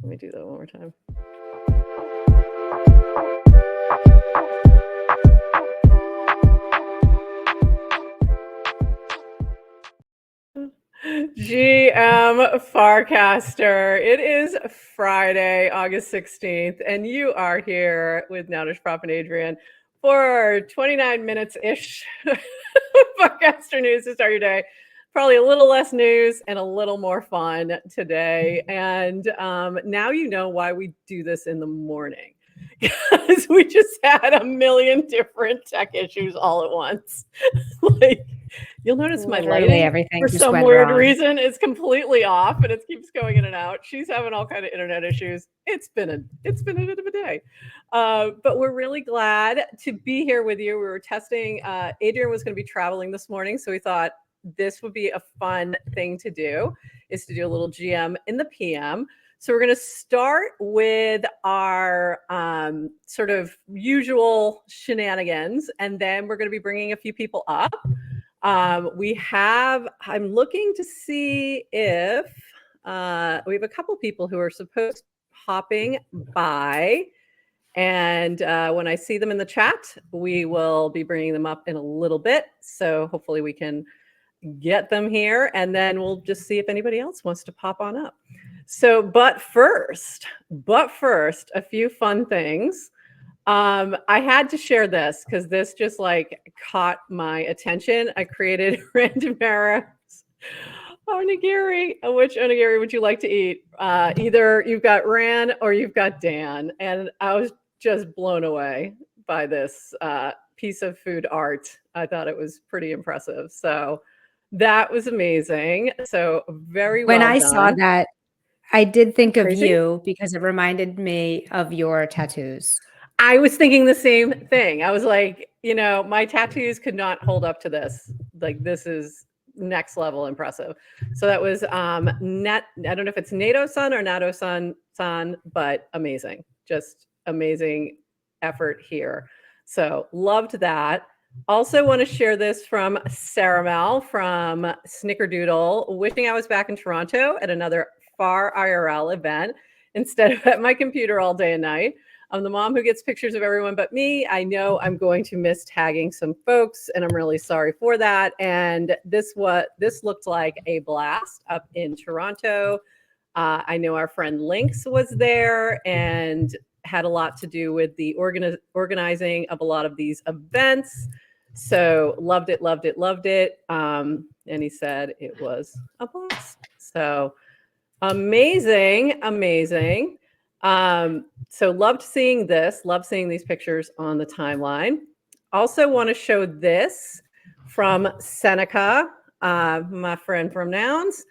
Let me do that one more time. GM Farcaster. It is Friday, August 16th, and you are here with Nounish Prop and Adrian for 29 minutes-ish Farcaster news to start your day. Probably a little less news and a little more fun today. And now you know why we do this in the morning. Because we just had a million different tech issues all at once. Like, you'll notice my lighting for some weird reason is completely off, and it keeps going in and out. She's having all kind of internet issues. It's been a bit of a day, but we're really glad to be here with you. We were testing. Adrian was going to be traveling this morning, so we thought this would be a fun thing to do, is to do a little GM in the PM. So we're going to start with our sort of usual shenanigans, and then we're going to be bringing a few people up. I'm looking to see if we have a couple people who are supposed to be hopping by. And when I see them in the chat, we will be bringing them up in a little bit. So hopefully we can get them here, and then we'll just see if anybody else wants to pop on up. So, but first, a few fun things. I had to share this because this just like caught my attention. I created random errors onigiri. Which onigiri would you like to eat? Either you've got Ran or you've got Dan. And I was just blown away by this piece of food art. I thought it was pretty impressive. So that was amazing. So very well done. When I saw that, I did think of you because it reminded me of your tattoos. I was thinking the same thing. I was like, you know, my tattoos could not hold up to this. Like, this is next level impressive. So that was I don't know if it's NATO-san or NATO-san, but amazing. Just amazing effort here. So loved that. Also want to share this from Saramel from Snickerdoodle, wishing I was back in Toronto at another FarIRL event instead of at my computer all day and night. I'm the mom who gets pictures of everyone but me. I know I'm going to miss tagging some folks, and I'm really sorry for that. And this looked like a blast up in Toronto. I know our friend Lynx was there and had a lot to do with the organizing of a lot of these events. So loved it. And he said it was a blast. So amazing. So loved seeing this, loved seeing these pictures on the timeline. Also want to show this from Seneca, my friend from Nouns.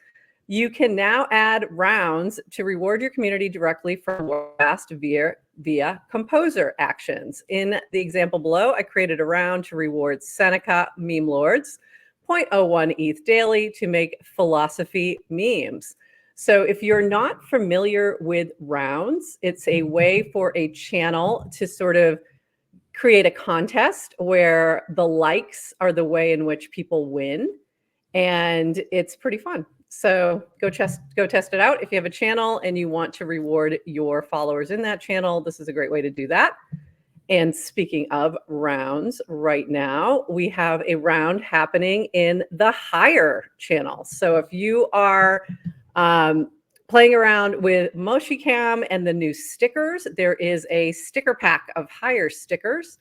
You can now add rounds to reward your community directly from Fast via composer actions. In the example below, I created a round to reward Seneca meme lords, 0.01 ETH daily to make philosophy memes. So if you're not familiar with rounds, it's a way for a channel to sort of create a contest where the likes are the way in which people win. And it's pretty fun. So go test it out. If you have a channel and you want to reward your followers in that channel, this is a great way to do that. And speaking of rounds, right now we have a round happening in the Hire channel. So if you are playing around with MoshiCam and the new stickers, there is a sticker pack of Hire stickers,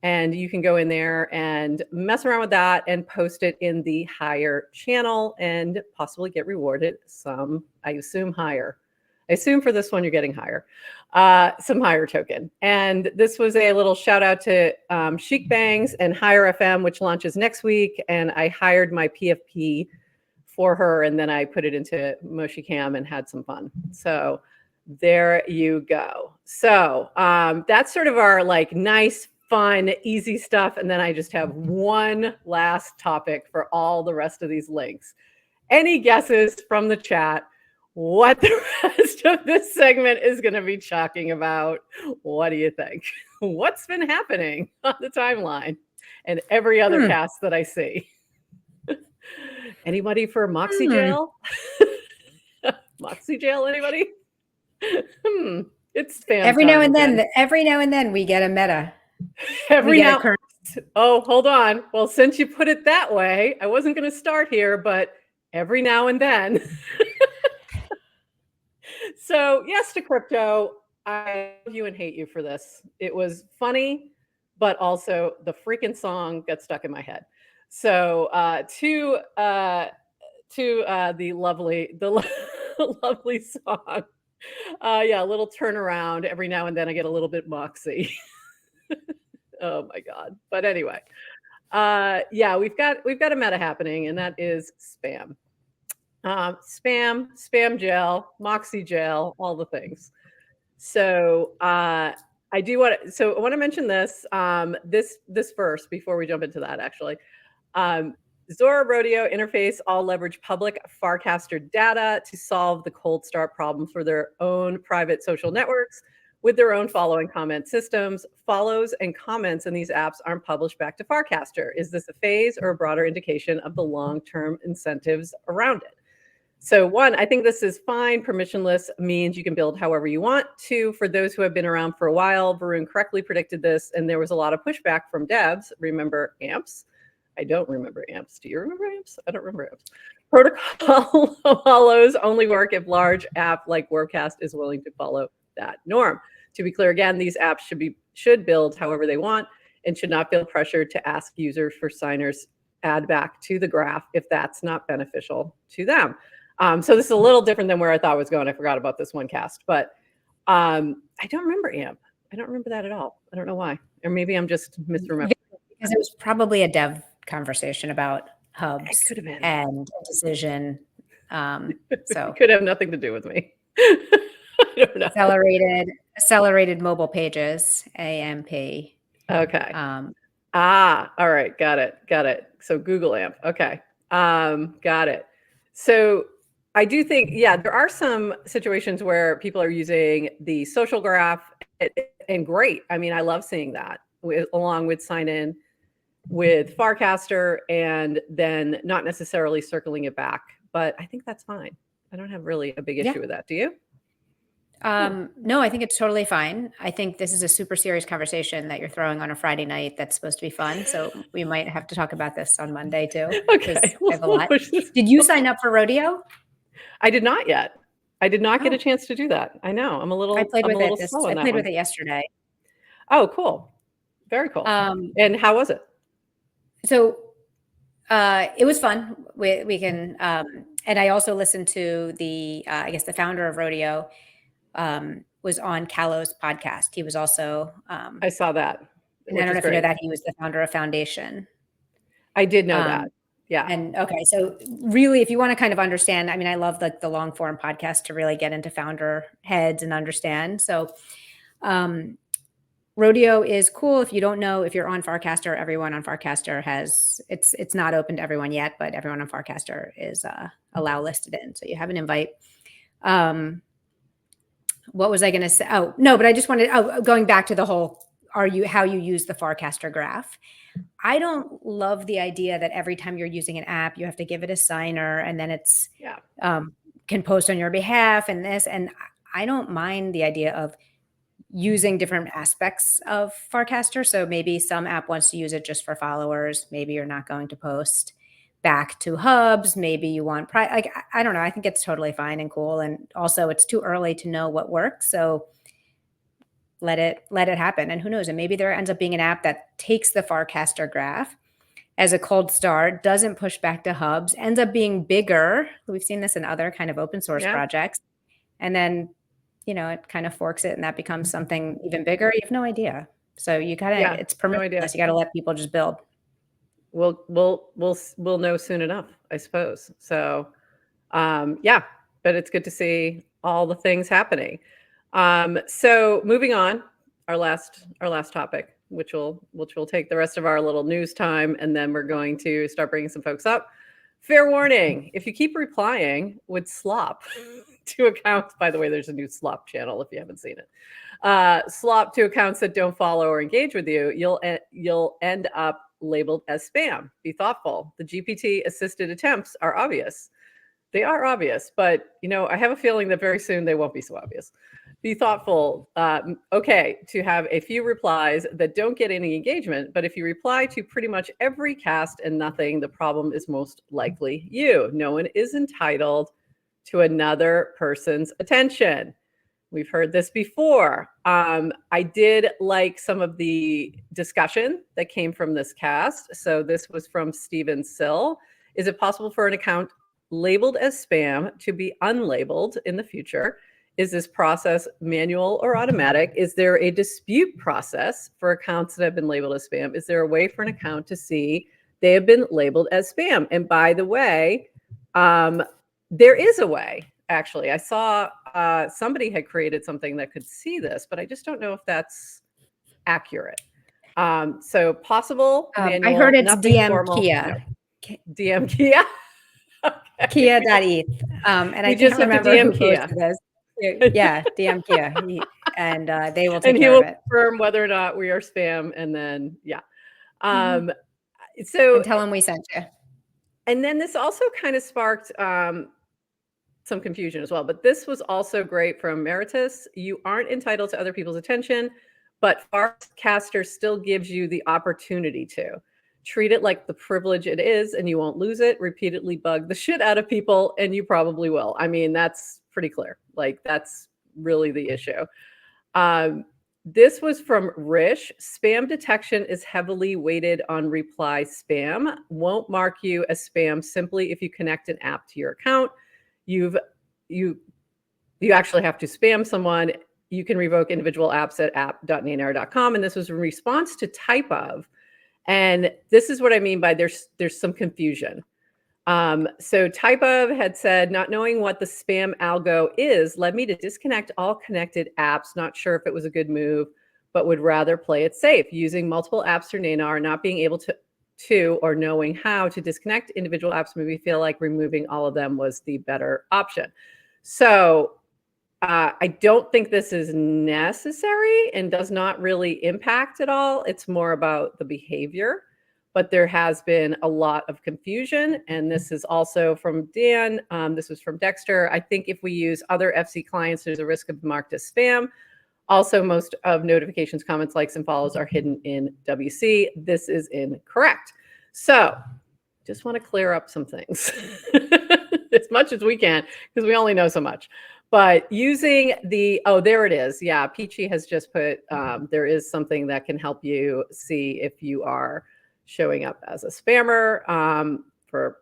and you can go in there and mess around with that and post it in the Hire channel and possibly get rewarded some, I assume, Hire. I assume for this one you're getting Hire, some Hire token. And this was a little shout out to Chic Bangs and Hire FM, which launches next week. And I hired my PFP for her, and then I put it into MoshiCam and had some fun. So there you go. So that's sort of our like nice, fun, easy stuff. And then I just have one last topic for all the rest of these links. Any guesses from the chat what the rest of this segment is going to be talking about? What do you think? What's been happening on the timeline and every other cast that I see? Anybody for Moxie Jail? Moxie Jail, anybody? It's spam Every time now and again. then, every now and then we get a meta. Every We get a now. current. Oh, hold on. Well, since you put it that way, I wasn't going to start here, but every now and then. So, yes to crypto. I love you and hate you for this. It was funny, but also the freaking song got stuck in my head. So, to the lovely lovely song. Yeah, a little turnaround. Every now and then I get a little bit Moxie. Oh my God. But anyway, yeah, we've got a meta happening, and that is spam. Spam jail, Moxie jail, all the things. So I do want to. So I want to mention this. This verse before we jump into that. Actually, Zora Rodeo interface all leverage public Farcaster data to solve the cold start problem for their own private social networks with their own follow and comment systems. Follows and comments in these apps aren't published back to Farcaster. Is this a phase or a broader indication of the long-term incentives around it? So one, I think this is fine. Permissionless means you can build however you want. Two, for those who have been around for a while, Varun correctly predicted this, and there was a lot of pushback from devs. Remember AMPs? I don't remember AMPs. Do you remember AMPs? I don't remember AMPs. Protocol follows only work if large app like Wordcast is willing to follow that norm. To be clear, again, these apps should build however they want and should not feel pressured to ask users for signers add back to the graph if that's not beneficial to them. So this is a little different than where I thought it was going. I forgot about this one cast, but I don't remember AMP. I don't remember that at all. I don't know why. Or maybe I'm just misremembering. Because it was probably a dev conversation about hubs It could have been. and a decision. So it could have nothing to do with me. I don't know. Accelerated mobile pages, AMP. Okay. All right. Got it. So Google AMP. Okay. Got it. So I do think, yeah, there are some situations where people are using the social graph, and great. I mean, I love seeing that along with sign in with Farcaster and then not necessarily circling it back. But I think that's fine. I don't have really a big issue with that. Do you? No, I think it's totally fine. I think this is a super serious conversation that you're throwing on a Friday night that's supposed to be fun. So we might have to talk about this on Monday too. Okay. I have a lot. Did you sign up for Rodeo? I did not yet. I did not get a chance to do that. I know. I'm a little slow on that. I played with it yesterday. Oh, cool. Very cool. And how was it? So it was fun. We can, and I also listened to the, I guess the founder of Rodeo was on Callow's podcast. He was also, I saw that. And I don't know if you know that he was the founder of Foundation. I did know that. Yeah. And okay. So really, if you want to kind of understand, I mean, I love the long form podcast to really get into founder heads and understand. So Rodeo is cool. If you don't know, if you're on Farcaster, everyone on Farcaster has, it's not open to everyone yet, but everyone on Farcaster is allow listed in. So you have an invite. What was I going to say? Oh, no, but I just wanted, going back to the whole, how you use the Farcaster graph. I don't love the idea that every time you're using an app, you have to give it a signer and then it's, can post on your behalf and this. And I don't mind the idea of using different aspects of Farcaster. So maybe some app wants to use it just for followers. Maybe you're not going to post back to hubs. Maybe you want, I don't know. I think it's totally fine and cool. And also it's too early to know what works. So let it happen. And who knows? And maybe there ends up being an app that takes the Farcaster graph as a cold start, doesn't push back to hubs, ends up being bigger. We've seen this in other kind of open source projects. And then, it kind of forks it and that becomes something even bigger. You have no idea. So you gotta, it's permissionless. You got to let people just build. We'll know soon enough, I suppose. So, yeah, but it's good to see all the things happening. So moving on, our last topic, which will take the rest of our little news time, and then we're going to start bringing some folks up. Fair warning: if you keep replying with slop to accounts, by the way, there's a new slop channel if you haven't seen it. Slop to accounts that don't follow or engage with you, you'll end up labeled as spam. Be thoughtful. The GPT assisted attempts are obvious. They are obvious, but I have a feeling that very soon they won't be so obvious. Be thoughtful. Okay, to have a few replies that don't get any engagement, but if you reply to pretty much every cast and nothing, the problem is most likely you. No one is entitled to another person's attention. We've heard this before. I did like some of the discussion that came from this cast. So this was from Stephen Sill. Is it possible for an account labeled as spam to be unlabeled in the future? Is this process manual or automatic? Is there a dispute process for accounts that have been labeled as spam? Is there a way for an account to see they have been labeled as spam? And by the way, there is a way. Actually, I saw somebody had created something that could see this, but I just don't know if that's accurate. So possible manual. I heard it's DM formal, Kia. No. DM Kia. Okay. Kia.eth. And I just can't remember DM who Kia. posted this. Yeah, DM Kia. And they will take and he care will of it. confirm whether or not we are spam. And then, yeah. And So tell them we sent you. And then this also kind of sparked some confusion as well. But this was also great from Meritus. You aren't entitled to other people's attention, but Farcaster still gives you the opportunity to. Treat it like the privilege it is, and you won't lose it. Repeatedly bug the shit out of people, and you probably will. I mean, that's pretty clear. Like, that's really the issue. This was from Rish. Spam detection is heavily weighted on reply spam. Won't mark you as spam simply if you connect an app to your account. You actually have to spam someone. You can revoke individual apps at app.nanr.com. And this was in response to type of. And this is what I mean by there's some confusion. So type of had said, not knowing what the spam algo is led me to disconnect all connected apps. Not sure if it was a good move, but would rather play it safe. Using multiple apps through Nanar, not being able to or knowing how to disconnect individual apps made me feel like removing all of them was the better option. So I don't think this is necessary and does not really impact at all. It's more about the behavior, but there has been a lot of confusion. And this is also from Dan. This was from Dexter. I think if we use other FC clients, there's a risk of marked as spam. Also, most of notifications, comments, likes, and follows are hidden in WC. This is incorrect. So just want to clear up some things as much as we can, because we only know so much. But using the, oh, there it is. Yeah, Peachy has just put, there is something that can help you see if you are showing up as a spammer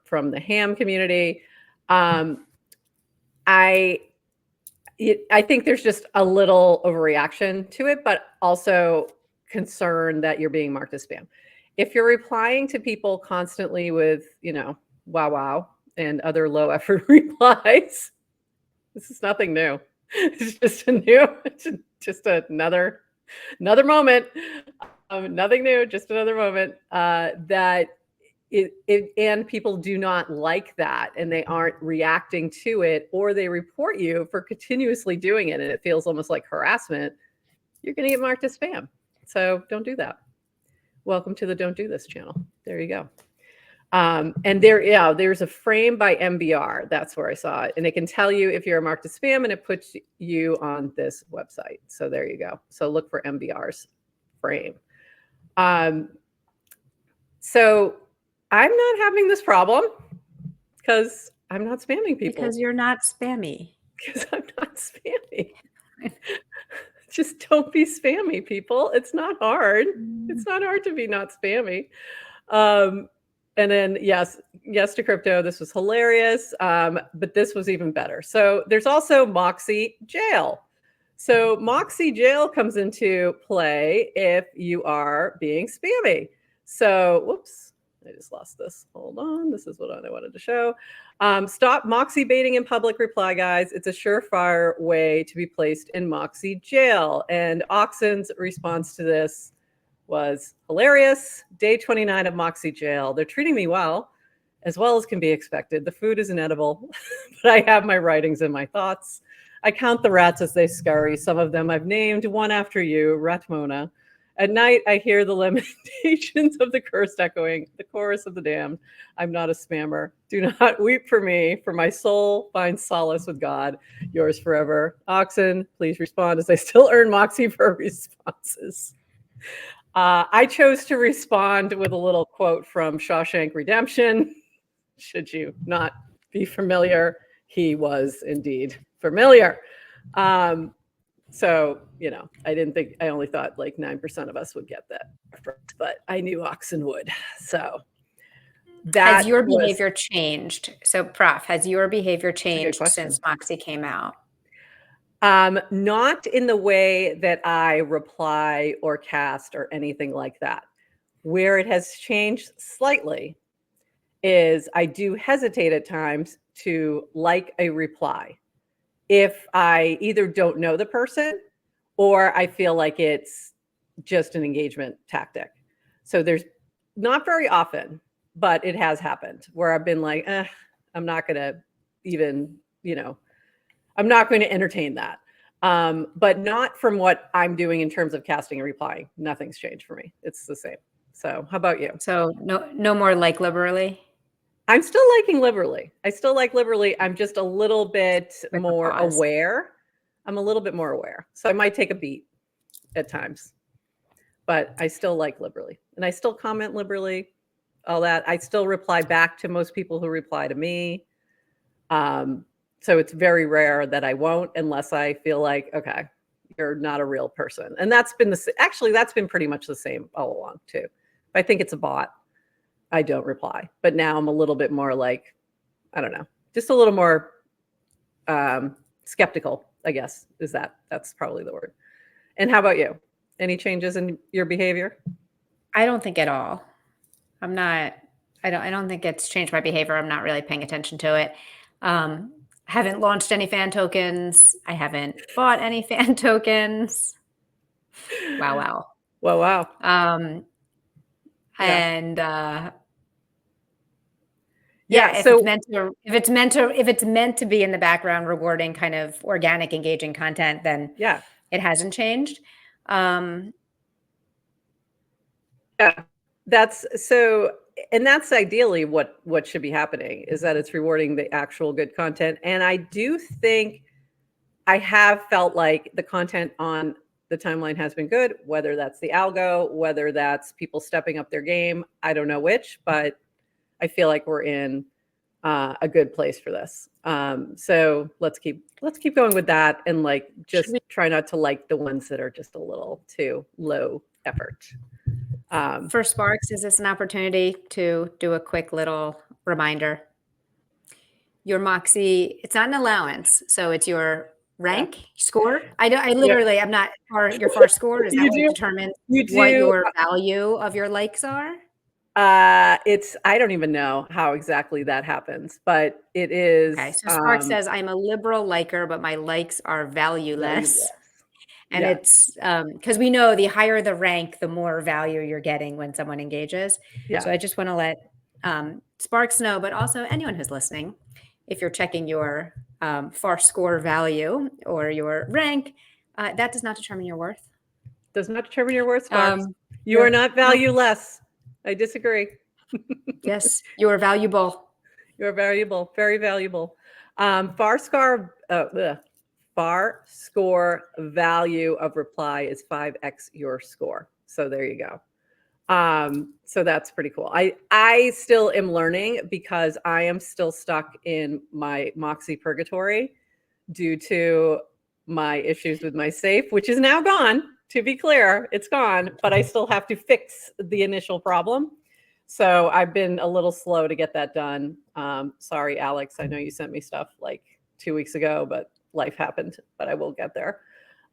from the ham community. I think there's just a little overreaction to it, but also concern that you're being marked as spam. If you're replying to people constantly with, wow, and other low effort replies, this is nothing new. It's just another moment. Nothing new, just another moment that and people do not like that, and they aren't reacting to it, or they report you for continuously doing it, and it feels almost like harassment. You're going to get marked as spam. So don't do that. Welcome to the Don't Do This channel. There you go. And there's a frame by MBR. That's where I saw it. And it can tell you if you're marked as spam, and it puts you on this website. So there you go. So look for MBR's frame. So I'm not having this problem because I'm not spamming people. Because you're not spammy. Because I'm not spammy. Just don't be spammy, people. It's not hard. It's not hard to be not spammy. And then, yes to crypto. This was hilarious, but this was even better. So there's also Moxie Jail. So Moxie Jail comes into play if you are being spammy. So, whoops, I just lost this. Hold on. This is what I wanted to show. Stop Moxie baiting in public reply, guys. It's a surefire way to be placed in Moxie Jail. And Oxen's response to this was hilarious. Day 29 of Moxie Jail. They're treating me well as can be expected. The food is inedible, but I have my writings and my thoughts. I count the rats as they scurry. Some of them I've named, one after you, Ratmona. At night, I hear the lamentations of the cursed echoing, the chorus of the damned. I'm not a spammer. Do not weep for me, for my soul finds solace with God. Yours forever. Oxen, please respond as I still earn Moxie for responses. I chose to respond with a little quote from Shawshank Redemption. Should you not be familiar, he was indeed familiar. So, you know, I only thought like 9% of us would get that, but I knew Oxen would. So that has your behavior changed? So, Prof, has your behavior changed since Moxie came out? Not in the way that I reply or cast or anything like that. Where it has changed slightly is I do hesitate at times to like a reply if I either don't know the person or I feel like it's just an engagement tactic. So there's not very often, but it has happened where I've been like, I'm not going to even, I'm not going to entertain that. But not from what I'm doing in terms of casting and replying. Nothing's changed for me. It's the same. So how about you? So no more like liberally? I'm still liking liberally. I still like liberally. I'm just a little bit more aware. I'm a little bit more aware. So I might take a beat at times, but I still like liberally. And I still comment liberally, all that. I still reply back to most people who reply to me. So it's very rare that I won't unless I feel like, okay, you're not a real person. And that's been that's been pretty much the same all along too. If I think it's a bot, I don't reply. But now I'm a little bit more like, I don't know, just a little more skeptical, I guess, that's probably the word. And how about you? Any changes in your behavior? I don't think at all. I don't think it's changed my behavior. I'm not really paying attention to it. Haven't launched any fan tokens. I haven't bought any fan tokens. Wow. And if it's meant to be in the background rewarding kind of organic engaging content, then it hasn't changed. That's ideally what should be happening, is that it's rewarding the actual good content. And I do think I have felt like the content on the timeline has been good, whether that's the algo, whether that's people stepping up their game. I don't know which, but I feel like we're in a good place for this. So let's keep going with that, and like just try not to like the ones that are just a little too low effort. For Sparks, is this an opportunity to do a quick little reminder? Your Moxie, it's not an allowance, so it's your rank score. I literally, I'm not your FAR score. Is that what determines what your value of your likes are? I don't even know how exactly that happens, but it is. Okay, so Spark says, I'm a liberal liker, but my likes are valueless. And it's because we know the higher the rank, the more value you're getting when someone engages. So I just want to let Sparks know, but also anyone who's listening, if you're checking your FAR score value or your rank, that does not determine your worth. Does not determine your worth, Sparks. You are not valueless. I disagree. Yes, you are valuable. You are valuable, very valuable. FAR score value of reply is 5x your score. So there you go. So that's pretty cool. I still am learning because I am still stuck in my Moxie purgatory due to my issues with my safe, which is now gone. To be clear, it's gone, but I still have to fix the initial problem. So I've been a little slow to get that done. Sorry, Alex. I know you sent me stuff like 2 weeks ago, but life happened, but I will get there.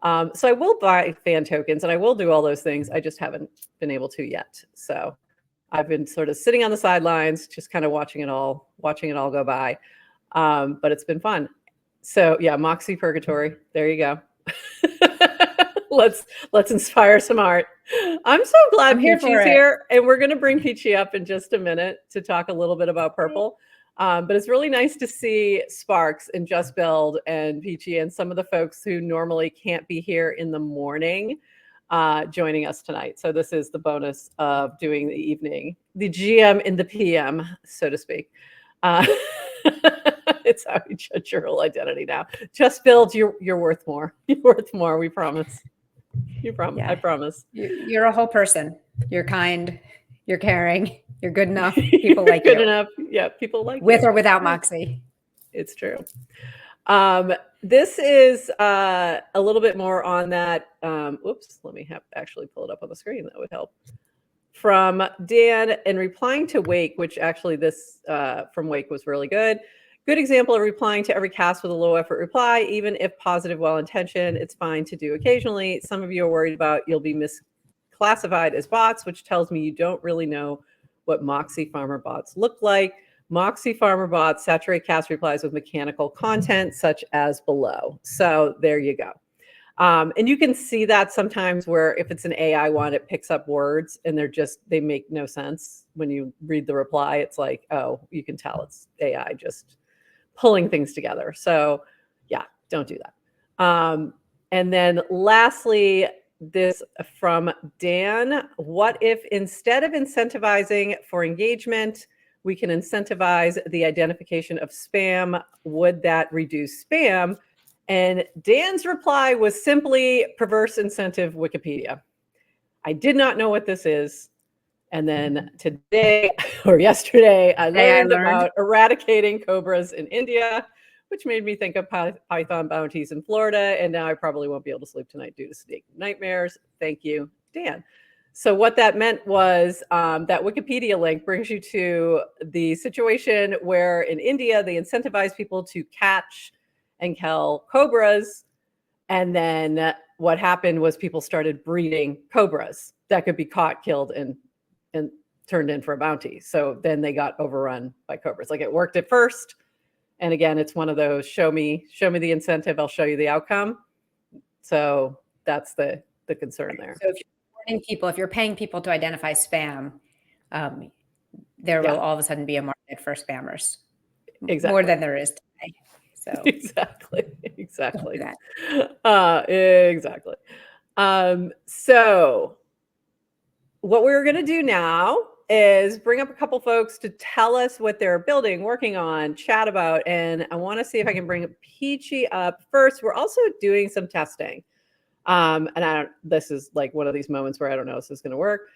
So I will buy fan tokens and I will do all those things. I just haven't been able to yet. So I've been sort of sitting on the sidelines, just kind of watching it all go by. But it's been fun. So yeah, Moxie Purgatory. There you go. Let's inspire some art. I'm so glad Peachy's here, and we're going to bring Peachy up in just a minute to talk a little bit about purple. But it's really nice to see Sparks and Just Build and Peachy and some of the folks who normally can't be here in the morning. joining us tonight. So this is the bonus of doing the evening, the GM in the PM, so to speak. It's how you judge your whole identity now. Just build, you're worth more. You're worth more, we promise. You promise. Yeah. I promise. You're a whole person. You're kind. You're caring. You're good enough. People like you. Good enough. Yeah, people like with you. Or without Moxie. It's true. This is a little bit more on that. Oops, let me actually pull it up on the screen. That would help. From Dan, in replying to Wake, which actually this from Wake was really good. Good example of replying to every cast with a low effort reply, even if positive, well-intentioned. It's fine to do occasionally. Some of you are worried about you'll be misclassified as bots, which tells me you don't really know what Moxie farmer bots look like. Moxie farmer bots saturate cast replies with mechanical content such as below. So there you go. And you can see that sometimes where if it's an AI one, it picks up words and they make no sense. When you read the reply, it's like, oh, you can tell it's AI just pulling things together. So yeah, don't do that. And then lastly, this from Dan, what if instead of incentivizing for engagement, we can incentivize the identification of spam? Would that reduce spam? And Dan's reply was simply perverse incentive Wikipedia. I did not know what this is. And then today or yesterday, I learned about eradicating cobras in India, which made me think of python bounties in Florida. And now I probably won't be able to sleep tonight due to snake nightmares. Thank you, Dan. So what that meant was that Wikipedia link brings you to the situation where in India, they incentivize people to catch and kill cobras. And then what happened was people started breeding cobras that could be caught, killed, and turned in for a bounty. So then they got overrun by cobras. Like it worked at first. And again, it's one of those, show me the incentive, I'll show you the outcome. So that's the concern there. So if you're paying people to identify spam, there will all of a sudden be a market for spammers. Exactly. More than there is today. So exactly. Exactly. So what we're going to do now is bring up a couple folks to tell us what they're building, working on, chat about, and I want to see if I can bring Peachy up first. We're also doing some testing. And this is like one of these moments where I don't know if this is going to work,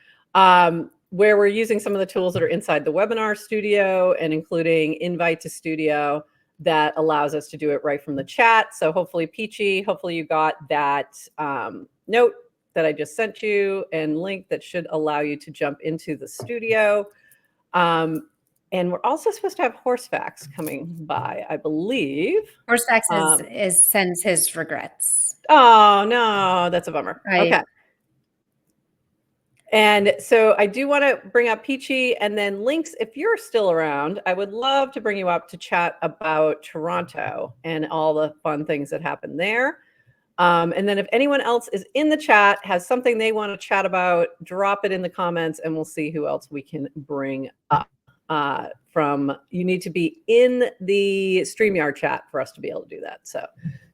where we're using some of the tools that are inside the webinar studio and including invite to studio that allows us to do it right from the chat. So hopefully Peachy, hopefully you got that note that I just sent you and link that should allow you to jump into the studio. And we're also supposed to have Horsefax coming by, I believe. Horsefax sends his regrets. Oh, no, that's a bummer. Okay. And so I do want to bring up Peachy and then links. If you're still around, I would love to bring you up to chat about Toronto and all the fun things that happen there. And then if anyone else is in the chat, has something they want to chat about, drop it in the comments and we'll see who else we can bring up. You need to be in the StreamYard chat for us to be able to do that. So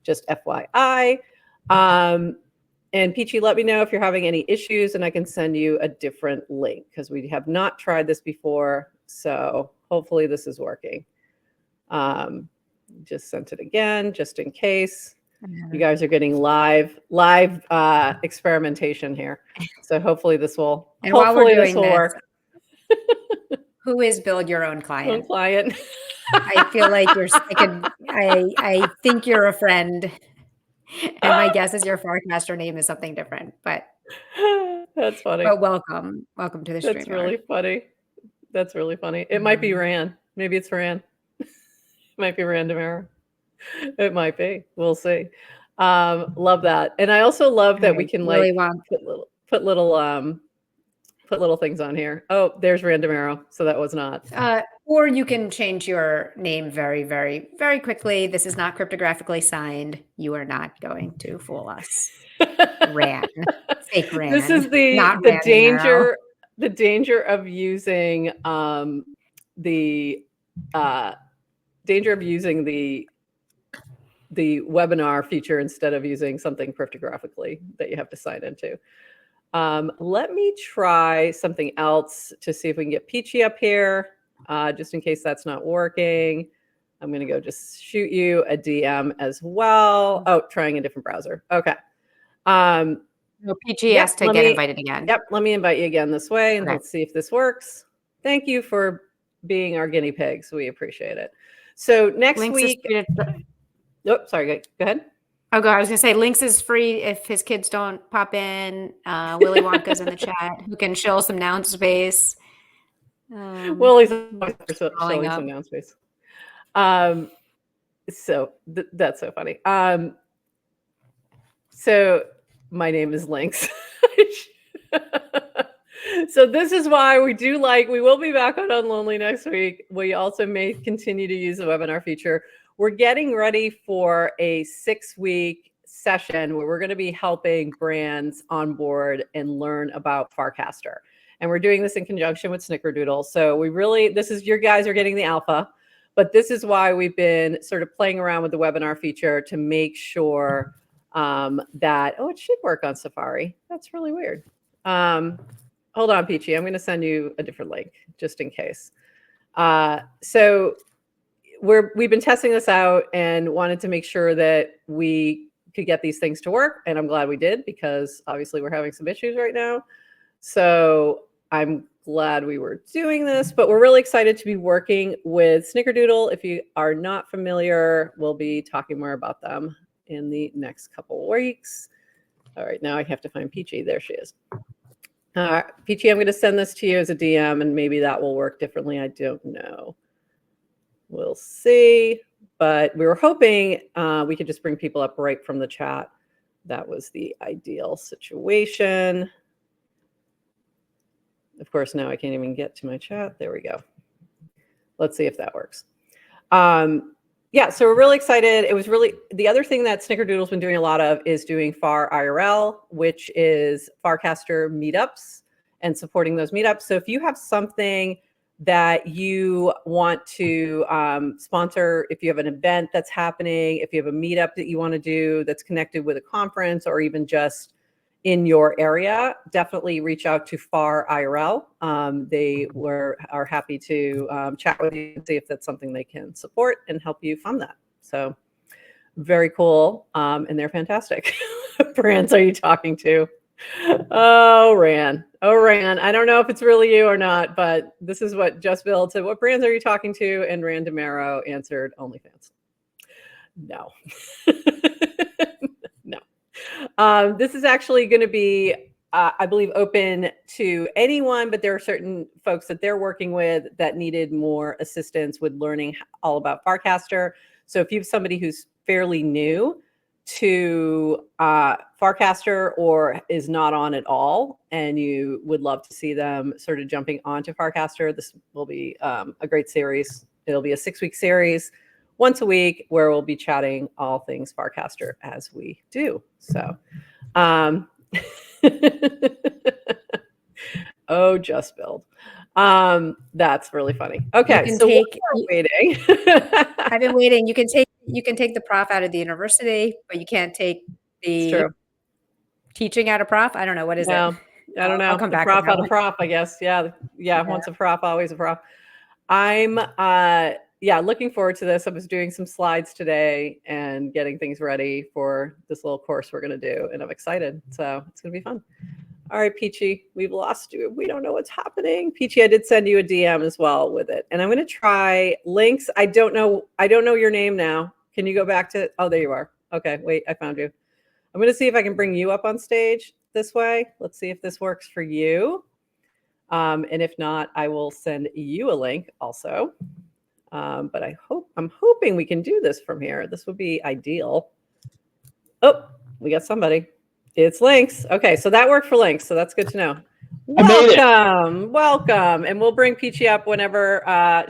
just FYI. And Peachy, let me know if you're having any issues and I can send you a different link because we have not tried this before. So hopefully this is working. Just sent it again, just in case. You guys are getting live experimentation here. So hopefully this will, and hopefully this will work. Who is build your own client? Own client. I feel like I think you're a friend. And my guess is your Farcaster name is something different, but that's funny. But welcome to the stream. That's really funny. That's really funny. It might be Ran. Maybe it's Ran. It might be Random Error. It might be. We'll see. Love that. And I also love that we can really put little things on here. Oh, there's Random Arrow. So that was not. Or you can change your name very, very, very quickly. This is not cryptographically signed. You are not going to fool us. Ran. Fake Ran. This is the danger. The danger of using the the webinar feature instead of using something cryptographically that you have to sign into. Let me try something else to see if we can get Peachy up here, just in case that's not working. I'm going to go just shoot you a DM as well. Oh, trying a different browser. Okay. No, Peachy has to get invited again. Yep. Let me invite you again this way, and Okay. let's see if this works. Thank you for being our guinea pigs. We appreciate it. So next Links week. Oh, sorry. Go ahead. Oh, I was going to say Links is free if his kids don't pop in. Willy Wonka's in the chat who can show some NounSpace. Willie's showing some NounSpace. So that's so funny. So my name is Links. So this is why we will be back on Unlonely next week. We also may continue to use the webinar feature. We're getting ready for a 6-week session where we're going to be helping brands onboard and learn about Farcaster. And we're doing this in conjunction with Snickerdoodle. So your guys are getting the alpha, but this is why we've been sort of playing around with the webinar feature to make sure that, it should work on Safari. That's really weird. Hold on, Peachy. I'm going to send you a different link just in case. So we've been testing this out and wanted to make sure that we could get these things to work. And I'm glad we did, because obviously we're having some issues right now. So I'm glad we were doing this, but we're really excited to be working with Snickerdoodle. If you are not familiar, we'll be talking more about them in the next couple of weeks. All right, now I have to find Peachy. There she is. Peachy, I'm going to send this to you as a DM, and maybe that will work differently. I don't know. We'll see. But we were hoping we could just bring people up right from the chat. That was the ideal situation. Of course, now I can't even get to my chat. There we go. Let's see if that works. Yeah, so we're really excited. The other thing that Snickerdoodle's been doing a lot of is doing FarIRL, which is Farcaster meetups, and supporting those meetups. So if you have something that you want to sponsor, if you have an event that's happening, if you have a meetup that you want to do that's connected with a conference or even just in your area, definitely reach out to FarIRL. They are happy to chat with you and see if that's something they can support and help you fund that. So very cool. And they're fantastic. What brands are you talking to? Oh, Ran. I don't know if it's really you or not, but this is what Just Build said. What brands are you talking to? And Rand DeMero answered, OnlyFans. No. No. This is actually going to be, I believe, open to anyone, but there are certain folks that they're working with that needed more assistance with learning all about Farcaster. So if you have somebody who's fairly new to Farcaster or is not on at all, and you would love to see them sort of jumping onto Farcaster, this will be a great series. It'll be a 6-week series, once a week, where we'll be chatting all things Farcaster as we do. So, oh, Just Build. That's really funny. Okay, so we're waiting. I've been waiting. You can take the prof out of the university, but you can't take the teaching out of prof. I don't know. What is it? I don't know. I'll come back. Prof out of prof, I guess. Yeah. Once a prof, always a prof. I'm looking forward to this. I was doing some slides today and getting things ready for this little course we're going to do, and I'm excited. So it's going to be fun. All right, Peachy, we've lost you. We don't know what's happening. Peachy, I did send you a DM as well with it. And I'm going to try Links. I don't know your name now. Can you go back to, oh, there you are. Okay, wait, I found you. I'm going to see if I can bring you up on stage this way. Let's see if this works for you. And if not, I will send you a link also. But I'm hoping we can do this from here. This would be ideal. Oh, we got somebody. It's Links. Okay, so that worked for Links, so that's good to know. Welcome. And we'll bring Peachy up whenever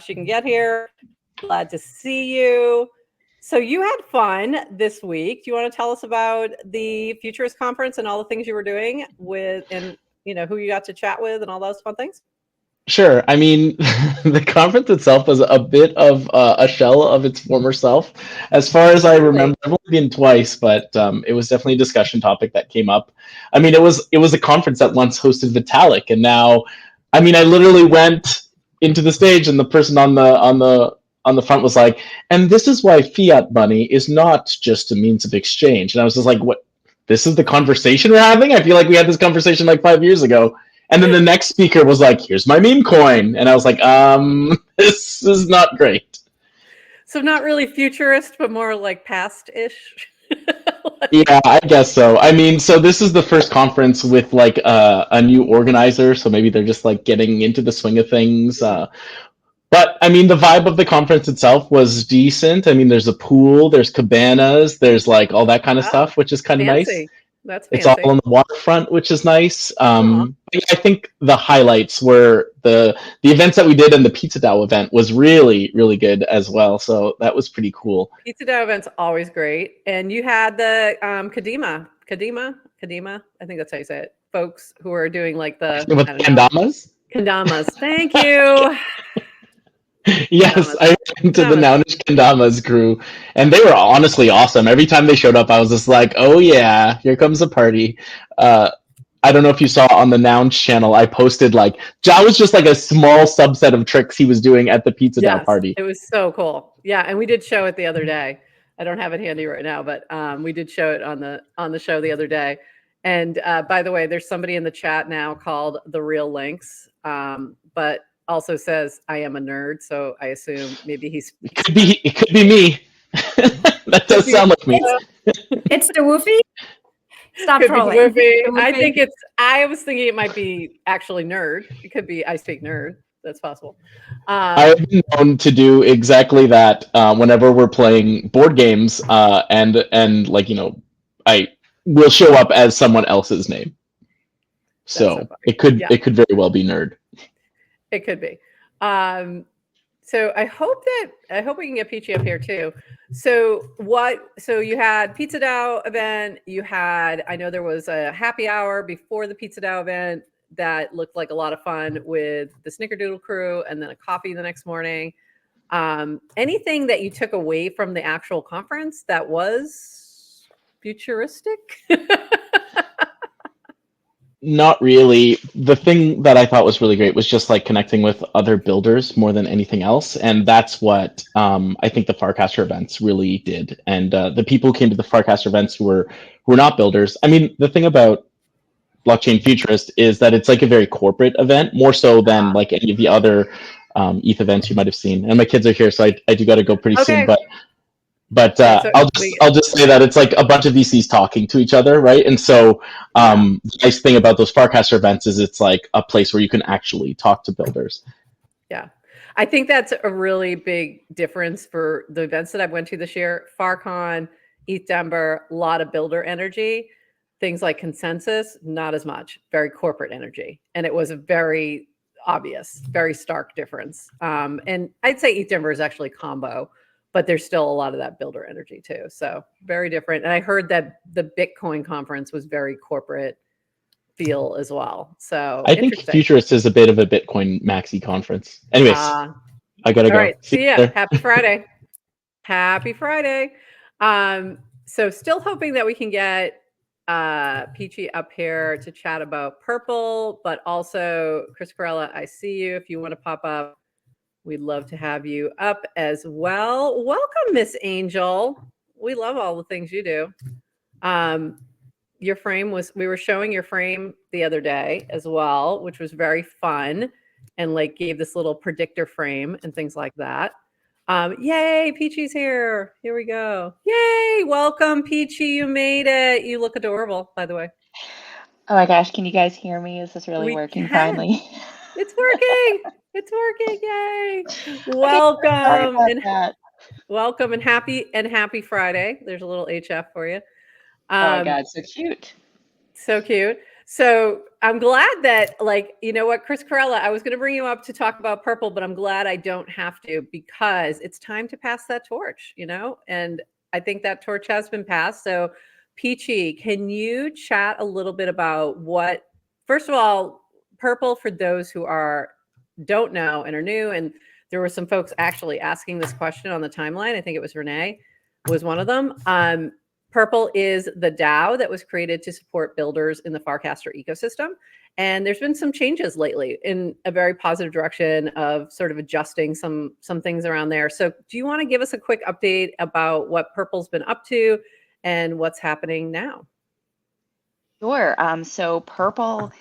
she can get here. Glad to see you. So you had fun this week. Do you want to tell us about the Futurist conference and all the things you were doing with, and who you got to chat with and all those fun things? Sure. I mean, the conference itself was a bit of a shell of its former self. As far as I Really? remember, I've only been twice, but it was definitely a discussion topic that came up. I mean, it was a conference that once hosted Vitalik, and now, I mean, I literally went into the stage, and the person on the front was like, "And this is why fiat money is not just a means of exchange." And I was just like, "What? This is the conversation we're having? I feel like we had this conversation like 5 years ago." And then the next speaker was like, "Here's my meme coin," and I was like, this is not great." So not really futurist, but more like past-ish. Yeah, I guess so. I mean, so this is the first conference with like a new organizer, so maybe they're just like getting into the swing of things. But I mean, the vibe of the conference itself was decent. I mean, there's a pool, there's cabanas, there's like all that kind of Oh, stuff, which is kind of nice. fancy. That's It's all fancy. on the waterfront, which is nice. Aw. I think the highlights were the events that we did, and the Pizza Dow event was really really good as well. So that was pretty cool. Pizza dough event's always great. And you had the Kadima. I think that's how you say it. Folks who are doing like the, With I don't know, kendamas, kendamas. Thank you. yes, Kendamas. I went to the Kendamas. Nounish Kendamas crew, and they were honestly awesome. Every time they showed up, I was just like, "Oh yeah, here comes a party." Uh, I don't know if you saw on the Nouns channel, I posted like that was just like a small subset of tricks he was doing at the Pizza Dow Yes, party. it was so cool. Yeah, and we did show it the other day. I don't have it handy right now, but we did show it on the show the other day. And by the way, there's somebody in the chat now called the Real Links, but also says I am a nerd, so I assume maybe he's It could be me. That could does be sound like me. It's the woofy. Stop could be trolling. Woofy. The I woofy. think it's. I was thinking it might be actually nerd. It could be I speak nerd. That's possible. I've been known to do exactly that whenever we're playing board games, and like I will show up as someone else's name. That's so So funny. Yeah, it could very well be nerd. it could be. So I hope we can get Peachy up here too. So you had Pizza Dow event, you had, I know there was a happy hour before the Pizza Dow event that looked like a lot of fun with the Snickerdoodle crew, and then a coffee the next morning. Anything that you took away from the actual conference that was futuristic? Not really. The thing that I thought was really great was just like connecting with other builders more than anything else, and that's what I think the Farcaster events really did. And the people who came to the Farcaster events who were not builders. I mean, the thing about Blockchain Futurist is that it's like a very corporate event, more so than like any of the other ETH events you might have seen. And my kids are here, so I do got to go pretty soon. Okay. But So I'll just say that it's like a bunch of VCs talking to each other, right? And so the nice thing about those Farcaster events is it's like a place where you can actually talk to builders. Yeah. I think that's a really big difference for the events that I've went to this year. FarCon, ETH Denver, a lot of builder energy. Things like Consensus, not as much. Very corporate energy. And it was a very obvious, very stark difference. And I'd say ETH Denver is actually combo, but there's still a lot of that builder energy too. So very different. And I heard that the Bitcoin conference was very corporate feel as well. So I think interesting. Futurist is a bit of a Bitcoin maxi conference. Anyways, I gotta All go. right. See ya. There. Happy Friday. Happy Friday. So still hoping that we can get Peachy up here to chat about purple, but also Chris Corella, I see you. If you want to pop up, we'd love to have you up as well. Welcome, Miss Angel. We love all the things you do. Your frame we were showing your frame the other day as well, which was very fun, and like gave this little predictor frame and things like that. Yay, Peachy's here. Here we go. Yay, welcome, Peachy. You made it. You look adorable, by the way. Oh my gosh, can you guys hear me? Is this really We working can. finally? It's working. It's working. Yay. Okay, sorry Welcome about and that. welcome and happy Friday. There's a little HF for you. Oh my God, so cute. So cute. So I'm glad that, like, you know what, Chris Corella, I was going to bring you up to talk about purple, but I'm glad I don't have to, because it's time to pass that torch, and I think that torch has been passed. So Peachy, can you chat a little bit about first of all, purple, for those who are don't know and are new. And there were some folks actually asking this question on the timeline. I think it was Renee was one of them. Purple is the DAO that was created to support builders in the Farcaster ecosystem. And there's been some changes lately in a very positive direction of sort of adjusting some things around there. So do you want to give us a quick update about what Purple's been up to and what's happening now? Sure. So Purple,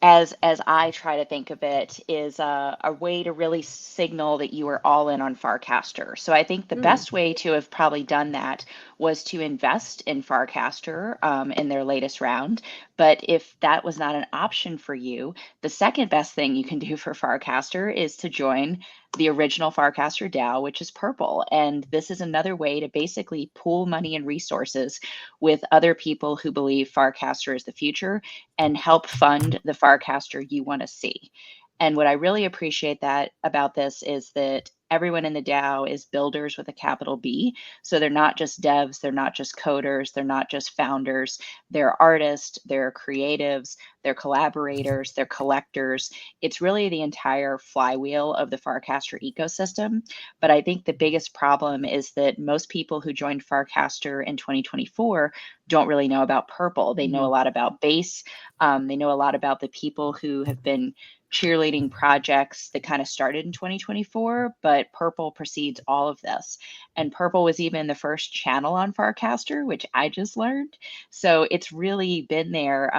as I try to think of it, is a way to really signal that you are all in on Farcaster. So I think the best way to have probably done that was to invest in Farcaster in their latest round. But if that was not an option for you, the second best thing you can do for Farcaster is to join the original Farcaster DAO, which is Purple. And this is another way to basically pool money and resources with other people who believe Farcaster is the future and help fund the Farcaster you want to see. And what I really appreciate about this is that everyone in the DAO is builders with a capital B. So they're not just devs, they're not just coders, they're not just founders, they're artists, they're creatives, they're collaborators, they're collectors. It's really the entire flywheel of the Farcaster ecosystem. But I think the biggest problem is that most people who joined Farcaster in 2024 don't really know about Purple. They know a lot about Base. They know a lot about the people who have been cheerleading projects that kind of started in 2024, but Purple precedes all of this. And Purple was even the first channel on Farcaster, which I just learned. So it's really been there,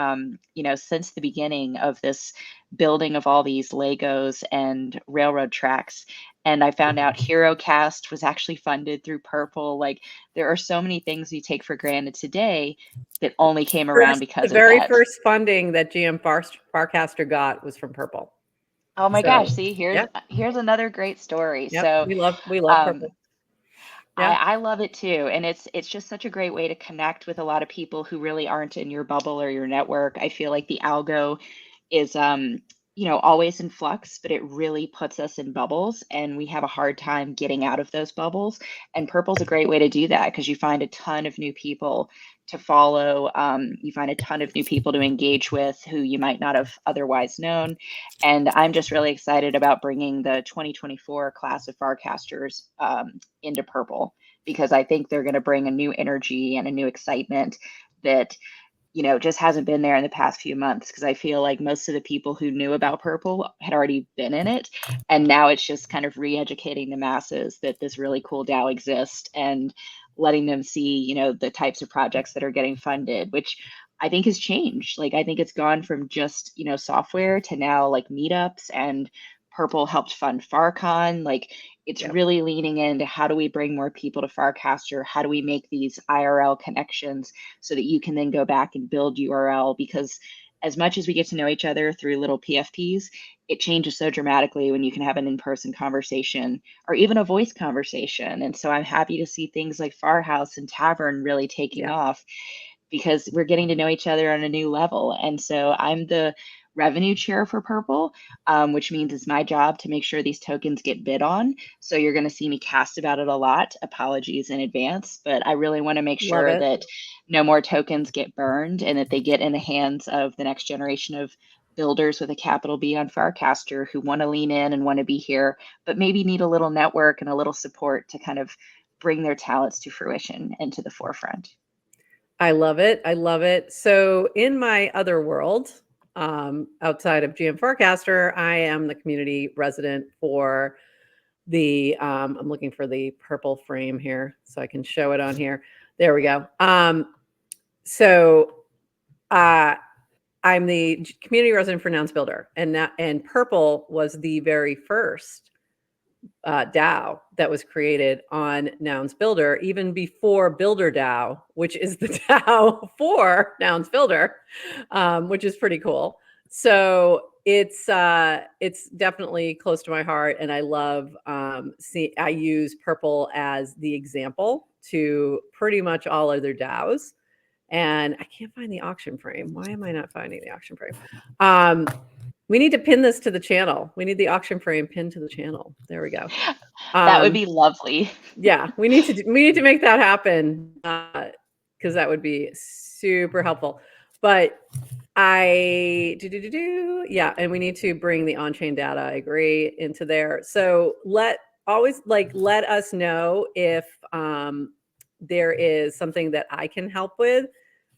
since the beginning of this building of all these Legos and railroad tracks. And I found out HeroCast was actually funded through Purple. Like, there are so many things we take for granted today that only came around because of that. The very first funding that GM Farcaster got was from Purple. Oh my gosh! See, here's another great story. Yep, So we love Purple. Yeah. I love it too, and it's just such a great way to connect with a lot of people who really aren't in your bubble or your network. I feel like the algo is always in flux, but it really puts us in bubbles, and we have a hard time getting out of those bubbles. And Purple's a great way to do that because you find a ton of new people to follow. You find a ton of new people to engage with who you might not have otherwise known. And I'm just really excited about bringing the 2024 class of Farcasters into Purple, because I think they're going to bring a new energy and a new excitement that just hasn't been there in the past few months, because I feel like most of the people who knew about Purple had already been in it. And now it's just kind of re-educating the masses that this really cool DAO exists and letting them see, the types of projects that are getting funded, which I think has changed. Like, I think it's gone from just, software to now like meetups, and Purple helped fund FarCon. Like, it's really leaning into how do we bring more people to Farcaster? How do we make these IRL connections so that you can then go back and build URL? Because as much as we get to know each other through little PFPs, it changes so dramatically when you can have an in-person conversation or even a voice conversation. And so I'm happy to see things like Farhouse and Tavern really taking off, because we're getting to know each other on a new level. And so I'm the revenue chair for Purple, which means it's my job to make sure these tokens get bid on. So you're going to see me cast about it a lot. Apologies in advance, but I really want to make sure that no more tokens get burned and that they get in the hands of the next generation of builders with a capital B on Farcaster who want to lean in and want to be here, but maybe need a little network and a little support to kind of bring their talents to fruition and to the forefront. I love it. I love it. So in my other world, outside of GM Farcaster, I am the community resident for the, I'm looking for the purple frame here so I can show it on here. There we go. I'm the community resident for NounSpace, and Purple was the very first DAO that was created on NounSpace, even before Builder DAO, which is the DAO for NounSpace, which is pretty cool. So it's definitely close to my heart, and I love I use Purple as the example to pretty much all other DAOs. And I can't find the auction frame. Why am I not finding the auction frame? We need to pin this to the channel. We need the auction frame pinned to the channel. There we go. That would be lovely. Yeah, we need to make that happen, because that would be super helpful. But Yeah, and we need to bring the on-chain data, I agree, into there. So let us know if there is something that I can help with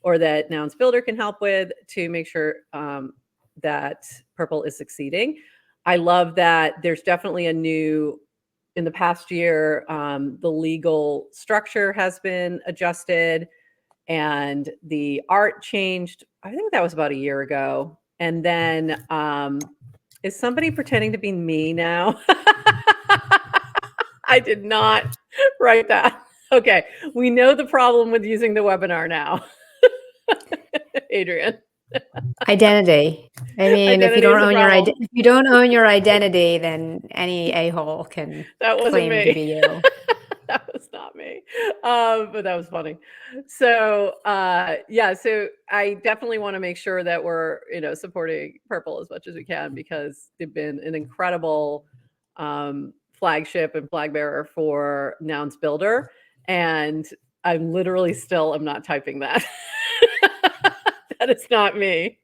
or that Nouns Builder can help with to make sure that Purple is succeeding. I love that there's definitely in the past year, the legal structure has been adjusted and the art changed. I think that was about a year ago. And then is somebody pretending to be me now? I did not write that. Okay, we know the problem with using the webinar now. Adrian. Identity. I mean, if you Identity is don't a own problem. if you don't own your identity, then any a-hole can That wasn't claim to me. be you. That was not me. But that was funny. So yeah, so I definitely want to make sure that we're, supporting Purple as much as we can because they've been an incredible flagship and flag bearer for Nouns Builder. And I'm literally I'm not typing that. That is not me.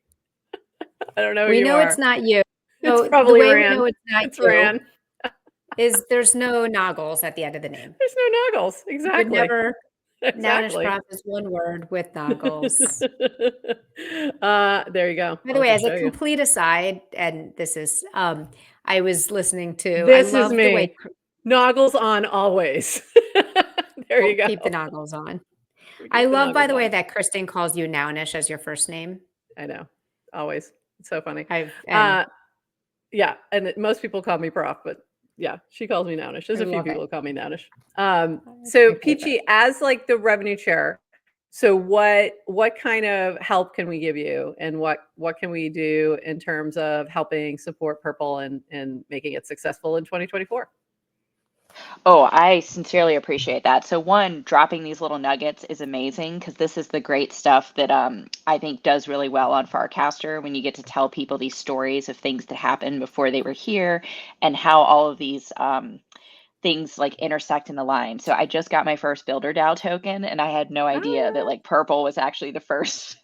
I don't know who We you know are. it's not you. It's So probably the way Ran. we know it's not It's you Ran. is there's no noggles at the end of the name. There's no noggles. You Exactly. would never Nounish Exactly. prof is one word with noggles. There you go. By the I'll way, just as a show you. complete aside, and this is, I was listening to, This I is love the me. way Noggles on always. There you go. keep the noggles on. Keep I the love, by noggles the way, on. that Kristen calls you Nounish as your first name. I know. Always. It's so funny. And Yeah, and most people call me Prof, but yeah, she calls me Nounish. There's I a few love people it. who call me Nounish. It's So my favorite. Peachy, as like the revenue chair, so what kind of help can we give you, and what can we do in terms of helping support Purple and making it successful in 2024? Oh, I sincerely appreciate that. So one, dropping these little nuggets is amazing because this is the great stuff that I think does really well on Farcaster when you get to tell people these stories of things that happened before they were here and how all of these things like intersect in the line. So I just got my first Builder DAO token and I had no idea that like Purple was actually the first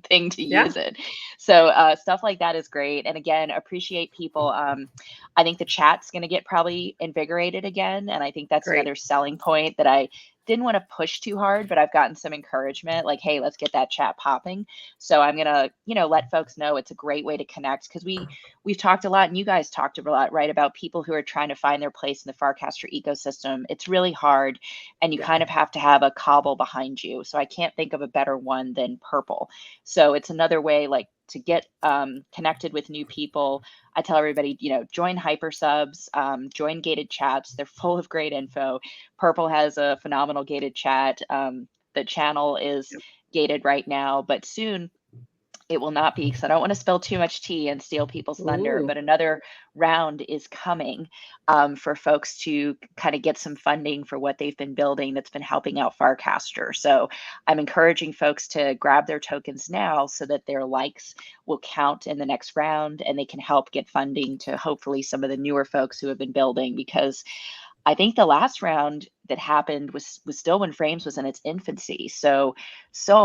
thing to Yeah. use it. So stuff like that is great. And again, appreciate people. I think the chat's going to get probably invigorated again. And I think that's Great. another selling point that I didn't want to push too hard, but I've gotten some encouragement like, hey, let's get that chat popping. So I'm going to, let folks know it's a great way to connect because we've talked a lot and you guys talked a lot, right, about people who are trying to find their place in the Farcaster ecosystem. It's really hard and you kind of have to have a cobble behind you. So I can't think of a better one than Purple. So it's another way like to get connected with new people. I tell everybody, join hyper subs, join gated chats. They're full of great info. Purple has a phenomenal gated chat. The channel is gated right now, but soon it will not be because I don't want to spill too much tea and steal people's thunder. Ooh. But another round is coming for folks to kind of get some funding for what they've been building that's been helping out Farcaster. So I'm encouraging folks to grab their tokens now so that their likes will count in the next round and they can help get funding to hopefully some of the newer folks who have been building because I think the last round that happened was still when Frames was in its infancy. So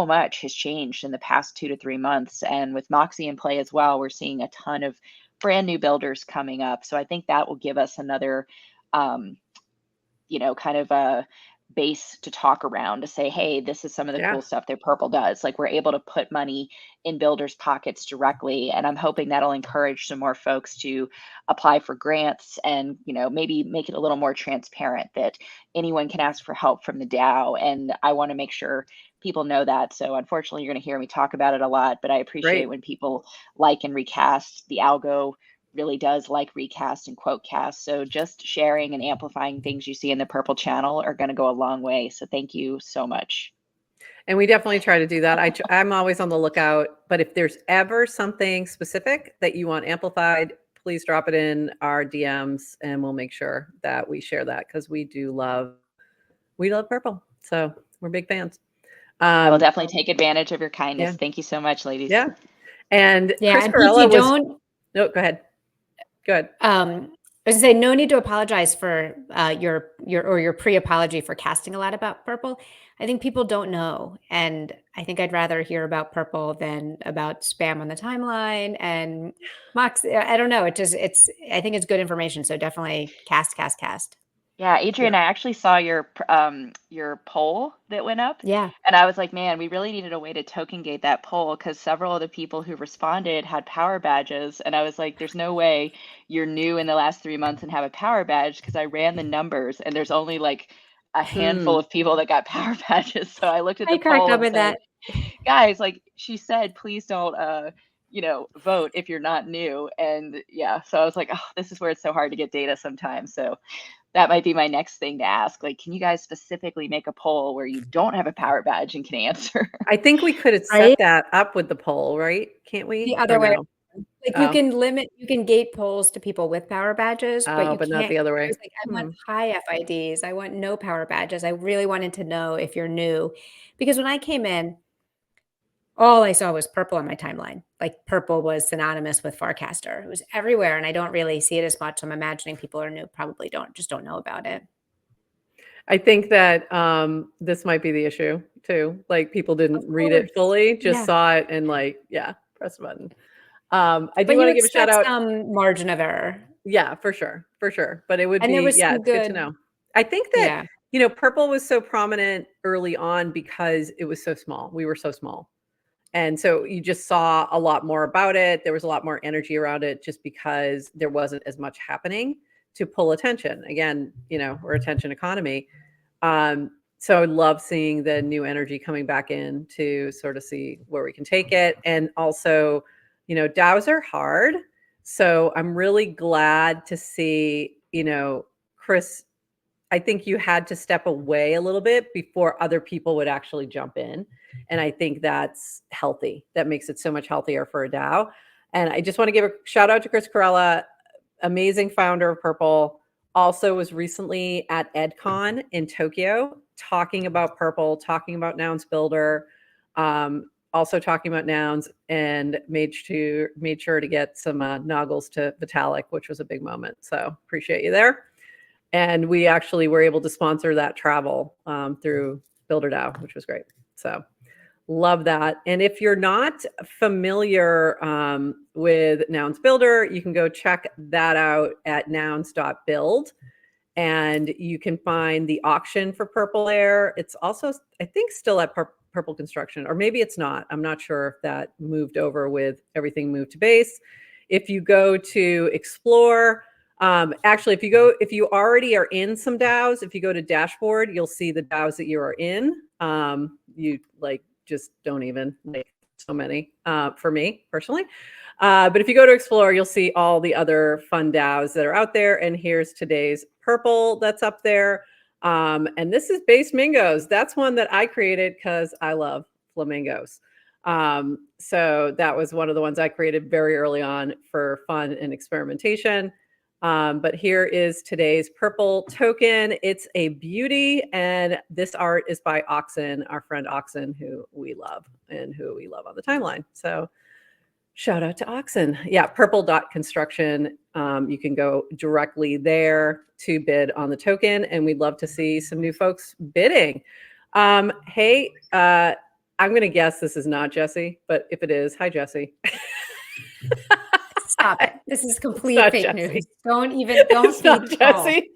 much has changed in the past 2 to 3 months. And with Moxie in play as well, we're seeing a ton of brand new builders coming up. So I think that will give us another, kind of a base to talk around to say, hey, this is some of the cool stuff that Purple does. Like we're able to put money in builders' pockets directly. And I'm hoping that'll encourage some more folks to apply for grants and, maybe make it a little more transparent that anyone can ask for help from the DAO. And I want to make sure people know that. So unfortunately, you're going to hear me talk about it a lot, but I appreciate when people like and recast. The algo really does like recast and quote cast. So just sharing and amplifying things you see in the Purple channel are going to go a long way. So thank you so much. And we definitely try to do that. I'm always on the lookout, but if there's ever something specific that you want amplified, please drop it in our DMs and we'll make sure that we share that because we love Purple. So we're big fans. I will definitely take advantage of your kindness. Yeah. Thank you so much, ladies. Yeah. And Chris and Perella Peachy, no, go ahead. Good. I was gonna say, no need to apologize for your pre-apology for casting a lot about Purple. I think people don't know. And I think I'd rather hear about purple than about spam on the timeline and Moxie. I don't know. I think it's good information. So definitely cast. Yeah, Adrian, I actually saw your poll that went up, Yeah. and I was like, man, we really needed a way to token gate that poll because several of the people who responded had power badges, and I was like, there's no way you're new in the last 3 months and have a power badge because I ran the numbers and there's only like a handful of people that got power badges. So I looked at I the cracked poll up and at said, that. guys, like she said, please don't vote if you're not new. And yeah, so I was like, oh, this is where it's so hard to get data sometimes. So that might be my next thing to ask. Like, can you guys specifically make a poll where you don't have a power badge and can answer? I think we could have set Right? that up with the poll, right? Can't we? The Or other way. no? Like Oh. you can gate polls to people with power badges, but Oh, you but not can't. the other way. I was like, I want high FIDs. I want no power badges. I really wanted to know if you're new. Because when I came in, all I saw was purple on my timeline. Like purple was synonymous with Farcaster. It was everywhere, and I don't really see it as much. I'm imagining people are new, probably don't know about it. I think that this might be the issue too. Like people didn't read it fully, just saw it and like, yeah, press the button. I do want to give a shout out. Some margin of error. Yeah, for sure. But it would And be, there was yeah, some it's good to know. I think that, purple was so prominent early on because it was so small. We were so small. And so you just saw a lot more about it. There was a lot more energy around it just because there wasn't as much happening to pull attention. Again, we're attention economy. So I love seeing the new energy coming back in to sort of see where we can take it. And also, DAOs are hard. So I'm really glad to see, Chris, I think you had to step away a little bit before other people would actually jump in. And I think that's healthy. That makes it so much healthier for a DAO. And I just want to give a shout out to Chris Corella, amazing founder of Purple. Also was recently at EdCon in Tokyo, talking about Purple, talking about Nouns Builder, also talking about Nouns, and made sure to get some noggles to Vitalik, which was a big moment. So appreciate you there. And we actually were able to sponsor that travel through BuilderDAO, which was great. So love that. And if you're not familiar with Nouns Builder, you can go check that out at nouns.build. And you can find the auction for Purple Air. It's also, I think, still at Purple Construction, or maybe it's not. I'm not sure if that moved over with everything moved to base. If you go to Explore, actually, if you already are in some DAOs, if you go to dashboard, you'll see the DAOs that you are in. You just don't even so many for me personally. But if you go to Explore, you'll see all the other fun DAOs that are out there. And here's today's Purple that's up there. And this is Base Mingos. That's one that I created because I love flamingos. So that was one of the ones I created very early on for fun and experimentation. But here is today's Purple token. It's a beauty. And this art is by Oxen, our friend Oxen, who we love and who we love on the timeline. So shout out to Oxen. Yeah, purple.construction. You can go directly there to bid on the token. And we'd love to see some new folks bidding. Hey, I'm going to guess this is not Jesse, but if it is, hi, Jesse. Stop it. This is complete fake Jesse. news. Don't it's not Jesse.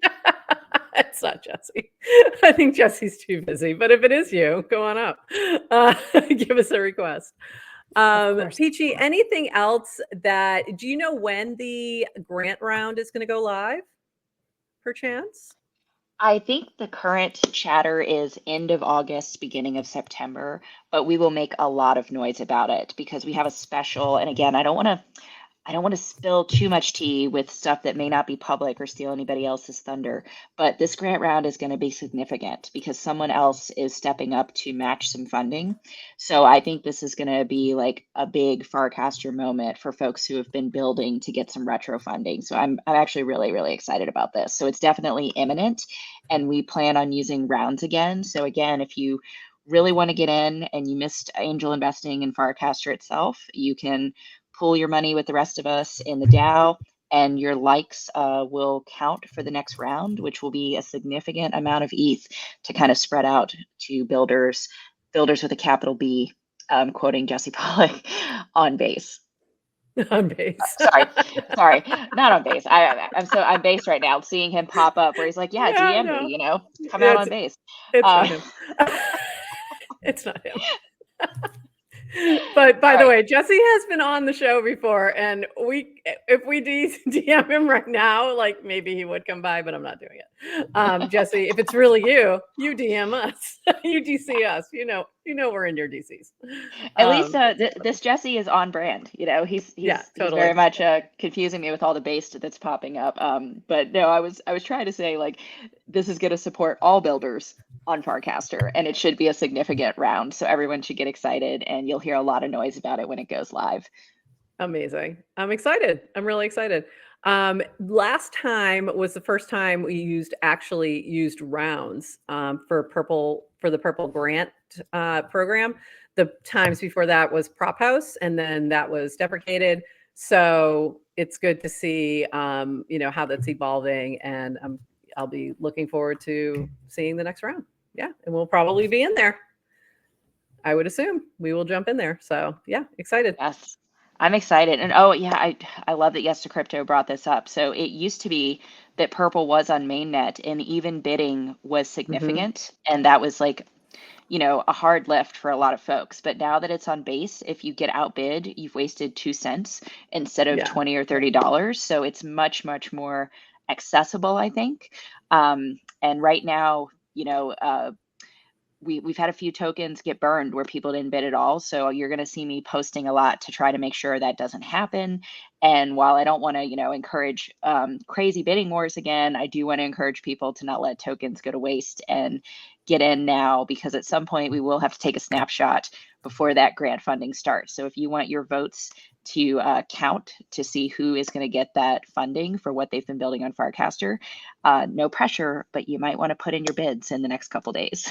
It's not Jesse. I think Jesse's too busy, but if it is you, go on up. Give us a request. Peachy, anything else do you know when the grant round is going to go live, perchance? I think the current chatter is end of August, beginning of September, but we will make a lot of noise about it because we have a special, and again, I don't want to spill too much tea with stuff that may not be public or steal anybody else's thunder, but this grant round is going to be significant because someone else is stepping up to match some funding. So I think this is going to be like a big Farcaster moment for folks who have been building to get some retro funding. So I'm actually really, really excited about this. So it's definitely imminent, and we plan on using rounds again. So again, if you really want to get in and you missed angel investing in Farcaster itself, you can pool your money with the rest of us in the DAO. and your likes will count for the next round, which will be a significant amount of ETH to kind of spread out to builders with a capital B, quoting Jesse Pollock, on base. On base. Sorry, not on base. I'm base right now, seeing him pop up where he's like, yeah, DM no. me, come out on base. It's not him. It's not him. But by the way, Jesse has been on the show before, and if we DM him right now, like maybe he would come by, but I'm not doing it. Jesse, if it's really you DM us, you DC us. You know we're in your DCs. At least this Jesse is on brand. He's totally. Very much confusing me with all the base that's popping up. But no, I was trying to say, like, this is going to support all builders on Farcaster, and it should be a significant round, so everyone should get excited, and you'll hear a lot of noise about it when it goes live. Amazing. I'm excited. I'm really excited. Last time was the first time we actually used rounds for the Purple grant program. The times before that was Prop House, and then that was deprecated. So it's good to see how that's evolving, and I'll be looking forward to seeing the next round. Yeah, and we'll probably be in there. I would assume we will jump in there. So yeah, excited. Yes, I'm excited. And oh yeah, I love that Yes to Crypto brought this up. So it used to be that Purple was on mainnet, and even bidding was significant, and that was like, a hard lift for a lot of folks. But now that it's on base, if you get outbid, you've wasted 2 cents instead of $20 or $30. So it's much, much more accessible, I think. And right now, we've had a few tokens get burned where people didn't bid at all. So you're going to see me posting a lot to try to make sure that doesn't happen. And while I don't want to, encourage crazy bidding wars again, I do want to encourage people to not let tokens go to waste and get in now, because at some point we will have to take a snapshot before that grant funding starts. So if you want your votes to count to see who is going to get that funding for what they've been building on Farcaster, no pressure, but you might want to put in your bids in the next couple days.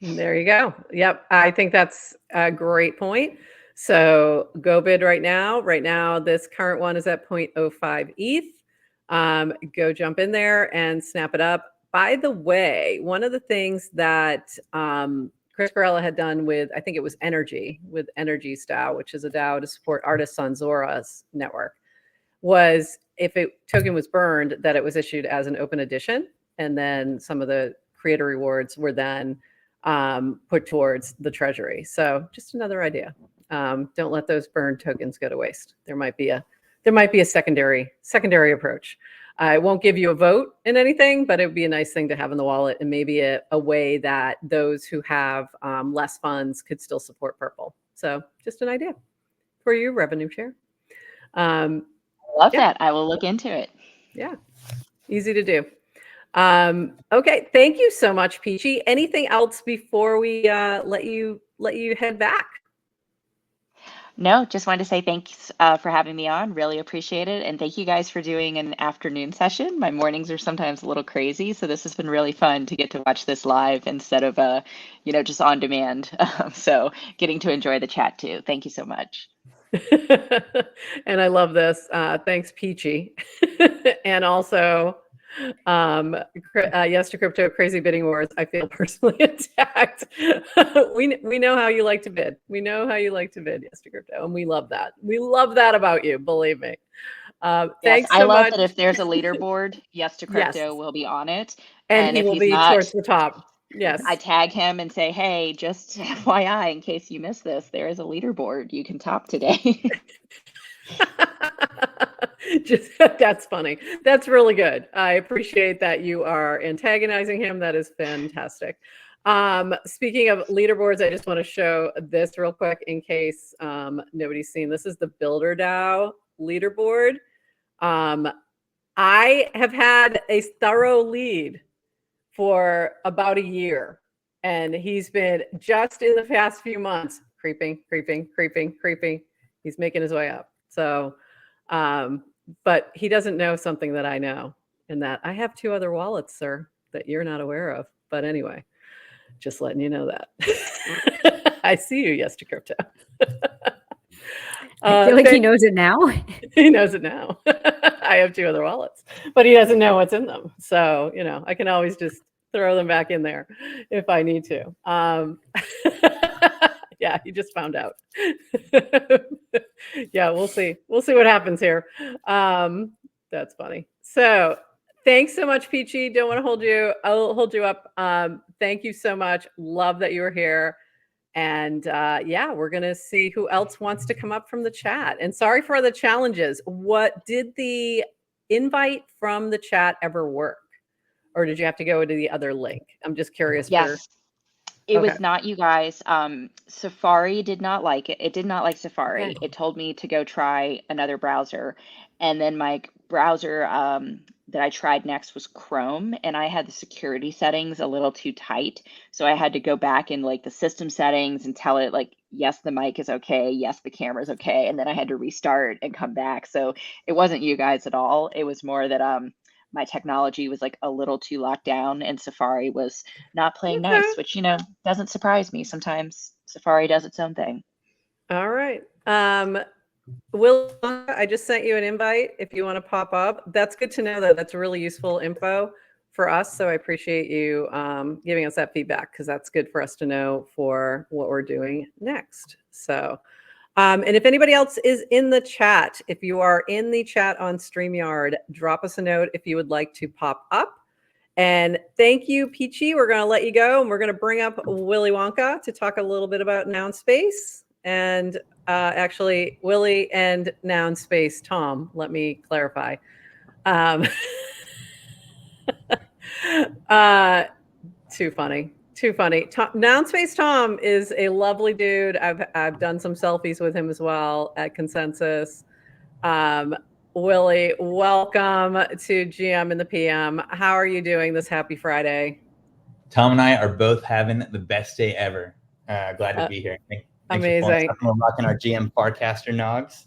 There you go. Yep. I think that's a great point. So go bid right now. Right now, this current one is at 0.05 ETH. Go jump in there and snap it up. By the way, one of the things that Chris Perella had done with, I think it was Energy Style, which is a DAO to support artists on Zora's network, was if a token was burned, that it was issued as an open edition. And then some of the creator rewards were then put towards the treasury. So just another idea. Don't let those burned tokens go to waste. There might be a secondary approach. It won't give you a vote in anything, but it would be a nice thing to have in the wallet, and maybe a way that those who have less funds could still support Purple. So just an idea for you, revenue share. Love that. I will look into it. Yeah, easy to do. Okay, thank you so much, Peachy. Anything else before we let you head back? No, just wanted to say thanks for having me on. Really appreciate it. And thank you guys for doing an afternoon session. My mornings are sometimes a little crazy, so this has been really fun to get to watch this live instead of just on demand. So getting to enjoy the chat too. Thank you so much. And I love this. Thanks, Peachy. And also, Yes to Crypto, Crazy Bidding Wars. I feel personally attacked. We know how you like to bid. We know how you like to bid, Yes to Crypto, and we love that. We love that about you. Believe me. Thanks so much. I love that if there's a leaderboard, Yes to Crypto will be on it, and he will be towards the top. Yes, I tag him and say, "Hey, just FYI, in case you missed this, there is a leaderboard you can top today." That's funny. That's really good. I appreciate that you are antagonizing him. That is fantastic. Speaking of leaderboards, I just want to show this real quick in case nobody's seen. This is the Builder DAO leaderboard. I have had a thorough lead for about a year, and he's been just in the past few months creeping. He's making his way up. So, but he doesn't know something that I know, and that I have 2 other wallets, sir, that you're not aware of. But anyway, just letting you know that. I see you, Yes to Crypto. I feel like he knows it now. He knows it now. I have 2 other wallets, but he doesn't know what's in them. So, you know, I can always just throw them back in there if I need to. Yeah, he just found out. Yeah, we'll see. We'll see what happens here. That's funny. So thanks so much, Peachy. Don't want to hold you. I'll hold you up. Thank you so much. Love that you were here. And yeah, we're going to see who else wants to come up from the chat. And sorry for the challenges. What did the invite from the chat ever work? Or did you have to go to the other link? I'm just curious. Yes. It Okay. was not you guys. Safari did not like it. It did not like Safari. Okay. It told me to go try another browser. And then my browser that I tried next was Chrome, and I had the security settings a little too tight. So I had to go back in like the system settings and tell it like, yes, the mic is okay. Yes, the camera is okay. And then I had to restart and come back. So it wasn't you guys at all. It was more that my technology was like a little too locked down, and Safari was not playing nice, which, you know, doesn't surprise me. Sometimes Safari does its own thing. All right. Will, I just sent you an invite if you want to pop up. That's good to know, though. That's really useful info for us. So I appreciate you giving us that feedback, because that's good for us to know for what we're doing next. So, and if anybody else is in the chat, if you are in the chat on StreamYard, drop us a note if you would like to pop up. And thank you, Peachy. We're going to let you go, and we're going to bring up Willy Wonka to talk a little bit about NounSpace. And actually, Willy and NounSpace Tom, let me clarify. Too funny. Too funny. NounSpace Tom is a lovely dude. I've done some selfies with him as well at Consensus. Willy, welcome to GM in the PM. How are you doing this happy Friday? Tom and I are both having the best day ever. Glad to be here. Thanks amazing. We're rocking our GM Farcaster nogs.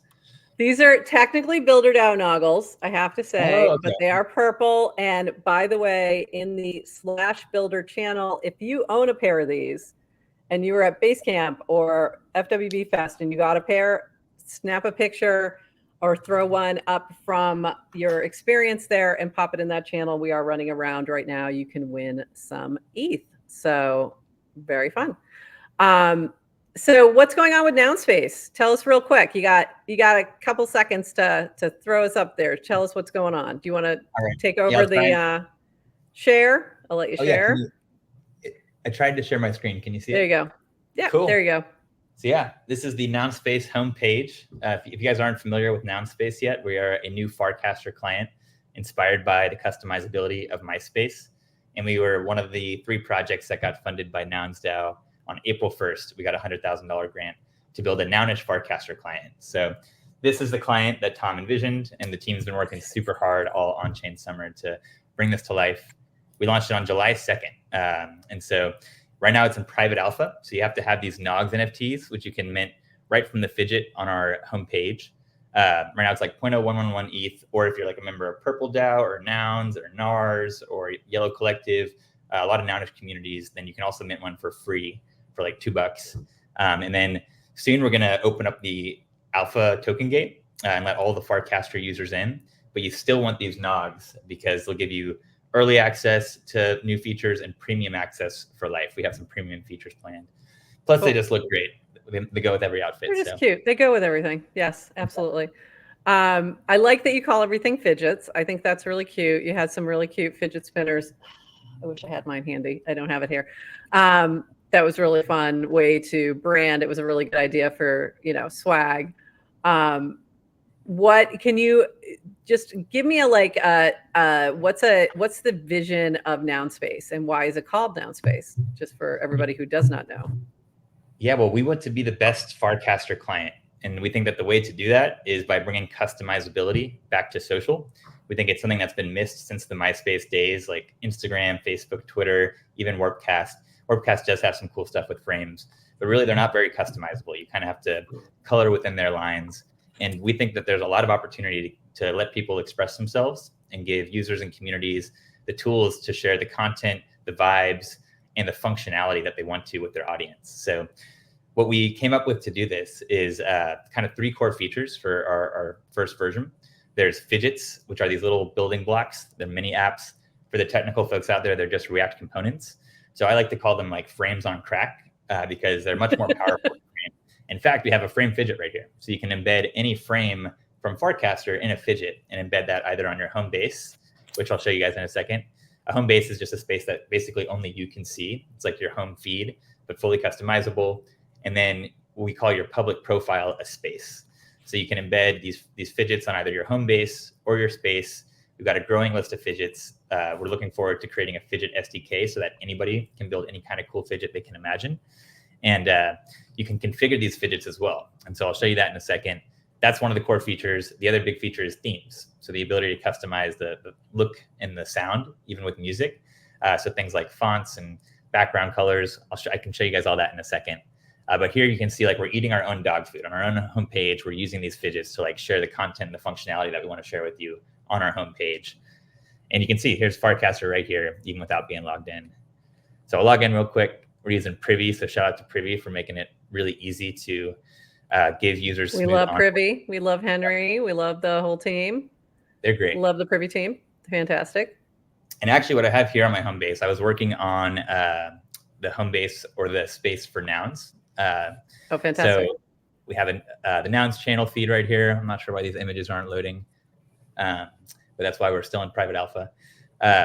These are technically Builder DAO noggles, I have to say, but they are purple. And by the way, in the /Builder channel, if you own a pair of these and you were at Basecamp or FWB Fest and you got a pair, snap a picture or throw one up from your experience there and pop it in that channel. We are running around right now. You can win some ETH. So very fun. So what's going on with NounSpace? Tell us real quick. You got a couple seconds to throw us up there. Tell us what's going on. Do you want to take over the share? I'll let you share. I tried to share my screen. Can you see it? There you go. Yeah, cool. There you go. So yeah, this is the NounSpace homepage. If you guys aren't familiar with NounSpace yet, we are a new Farcaster client inspired by the customizability of MySpace. And we were one of the 3 projects that got funded by NounsDAO. On April 1st, we got a $100,000 grant to build a Nounish Farcaster client. So this is the client that Tom envisioned, and the team's been working super hard all on-chain summer to bring this to life. We launched it on July 2nd. And so right now it's in private alpha. So you have to have these Nogs NFTs, which you can mint right from the fidget on our homepage. Right now it's like 0.0111 ETH, or if you're like a member of Purple DAO or Nouns or NARS or Yellow Collective, a lot of Nounish communities, then you can also mint one for free for like $2. And then soon we're going to open up the alpha token gate and let all the Farcaster users in. But you still want these Nogs because they'll give you early access to new features and premium access for life. We have some premium features planned. Plus, They just look great. They go with every outfit. They're just cute. They go with everything. Yes, absolutely. I like that you call everything fidgets. I think that's really cute. You had some really cute fidget spinners. I wish I had mine handy. I don't have it here. That was really fun way to brand. It was a really good idea for, swag. What can you just give me what's the vision of NounSpace and why is it called NounSpace? Just for everybody who does not know. Yeah, well, we want to be the best Farcaster client. And we think that the way to do that is by bringing customizability back to social. We think it's something that's been missed since the MySpace days, like Instagram, Facebook, Twitter, even Warpcast. Warpcast does have some cool stuff with frames, but really they're not very customizable. You kind of have to color within their lines. And we think that there's a lot of opportunity to let people express themselves and give users and communities the tools to share the content, the vibes, and the functionality that they want to with their audience. So what we came up with to do this is kind of 3 core features for our first version. There's fidgets, which are these little building blocks. They're mini apps. For the technical folks out there, they're just React components. So I like to call them like frames on crack because they're much more powerful. In fact, we have a frame fidget right here. So you can embed any frame from Farcaster in a fidget and embed that either on your home base, which I'll show you guys in a second. A home base is just a space that basically only you can see. It's like your home feed, but fully customizable. And then we call your public profile a space. So you can embed these fidgets on either your home base or your space. We've got a growing list of fidgets. We're looking forward to creating a fidget SDK so that anybody can build any kind of cool fidget they can imagine. And you can configure these fidgets as well. And so I'll show you that in a second. That's one of the core features. The other big feature is themes. So the ability to customize the look and the sound, even with music. So things like fonts and background colors. I can show you guys all that in a second. But here you can see like we're eating our own dog food on our own homepage. We're using these fidgets to like share the content and the functionality that we want to share with you on our homepage. And you can see here's Farcaster right here, even without being logged in. So I'll log in real quick. We're using Privy, so shout out to Privy for making it really easy to give users. We love Privy. We love Henry. We love the whole team. They're great. Love the Privy team. Fantastic. And actually, what I have here on my home base, I was working on the home base or the space for nouns. Oh, fantastic. So we have the nouns channel feed right here. I'm not sure why these images aren't loading, but that's why we're still in private alpha.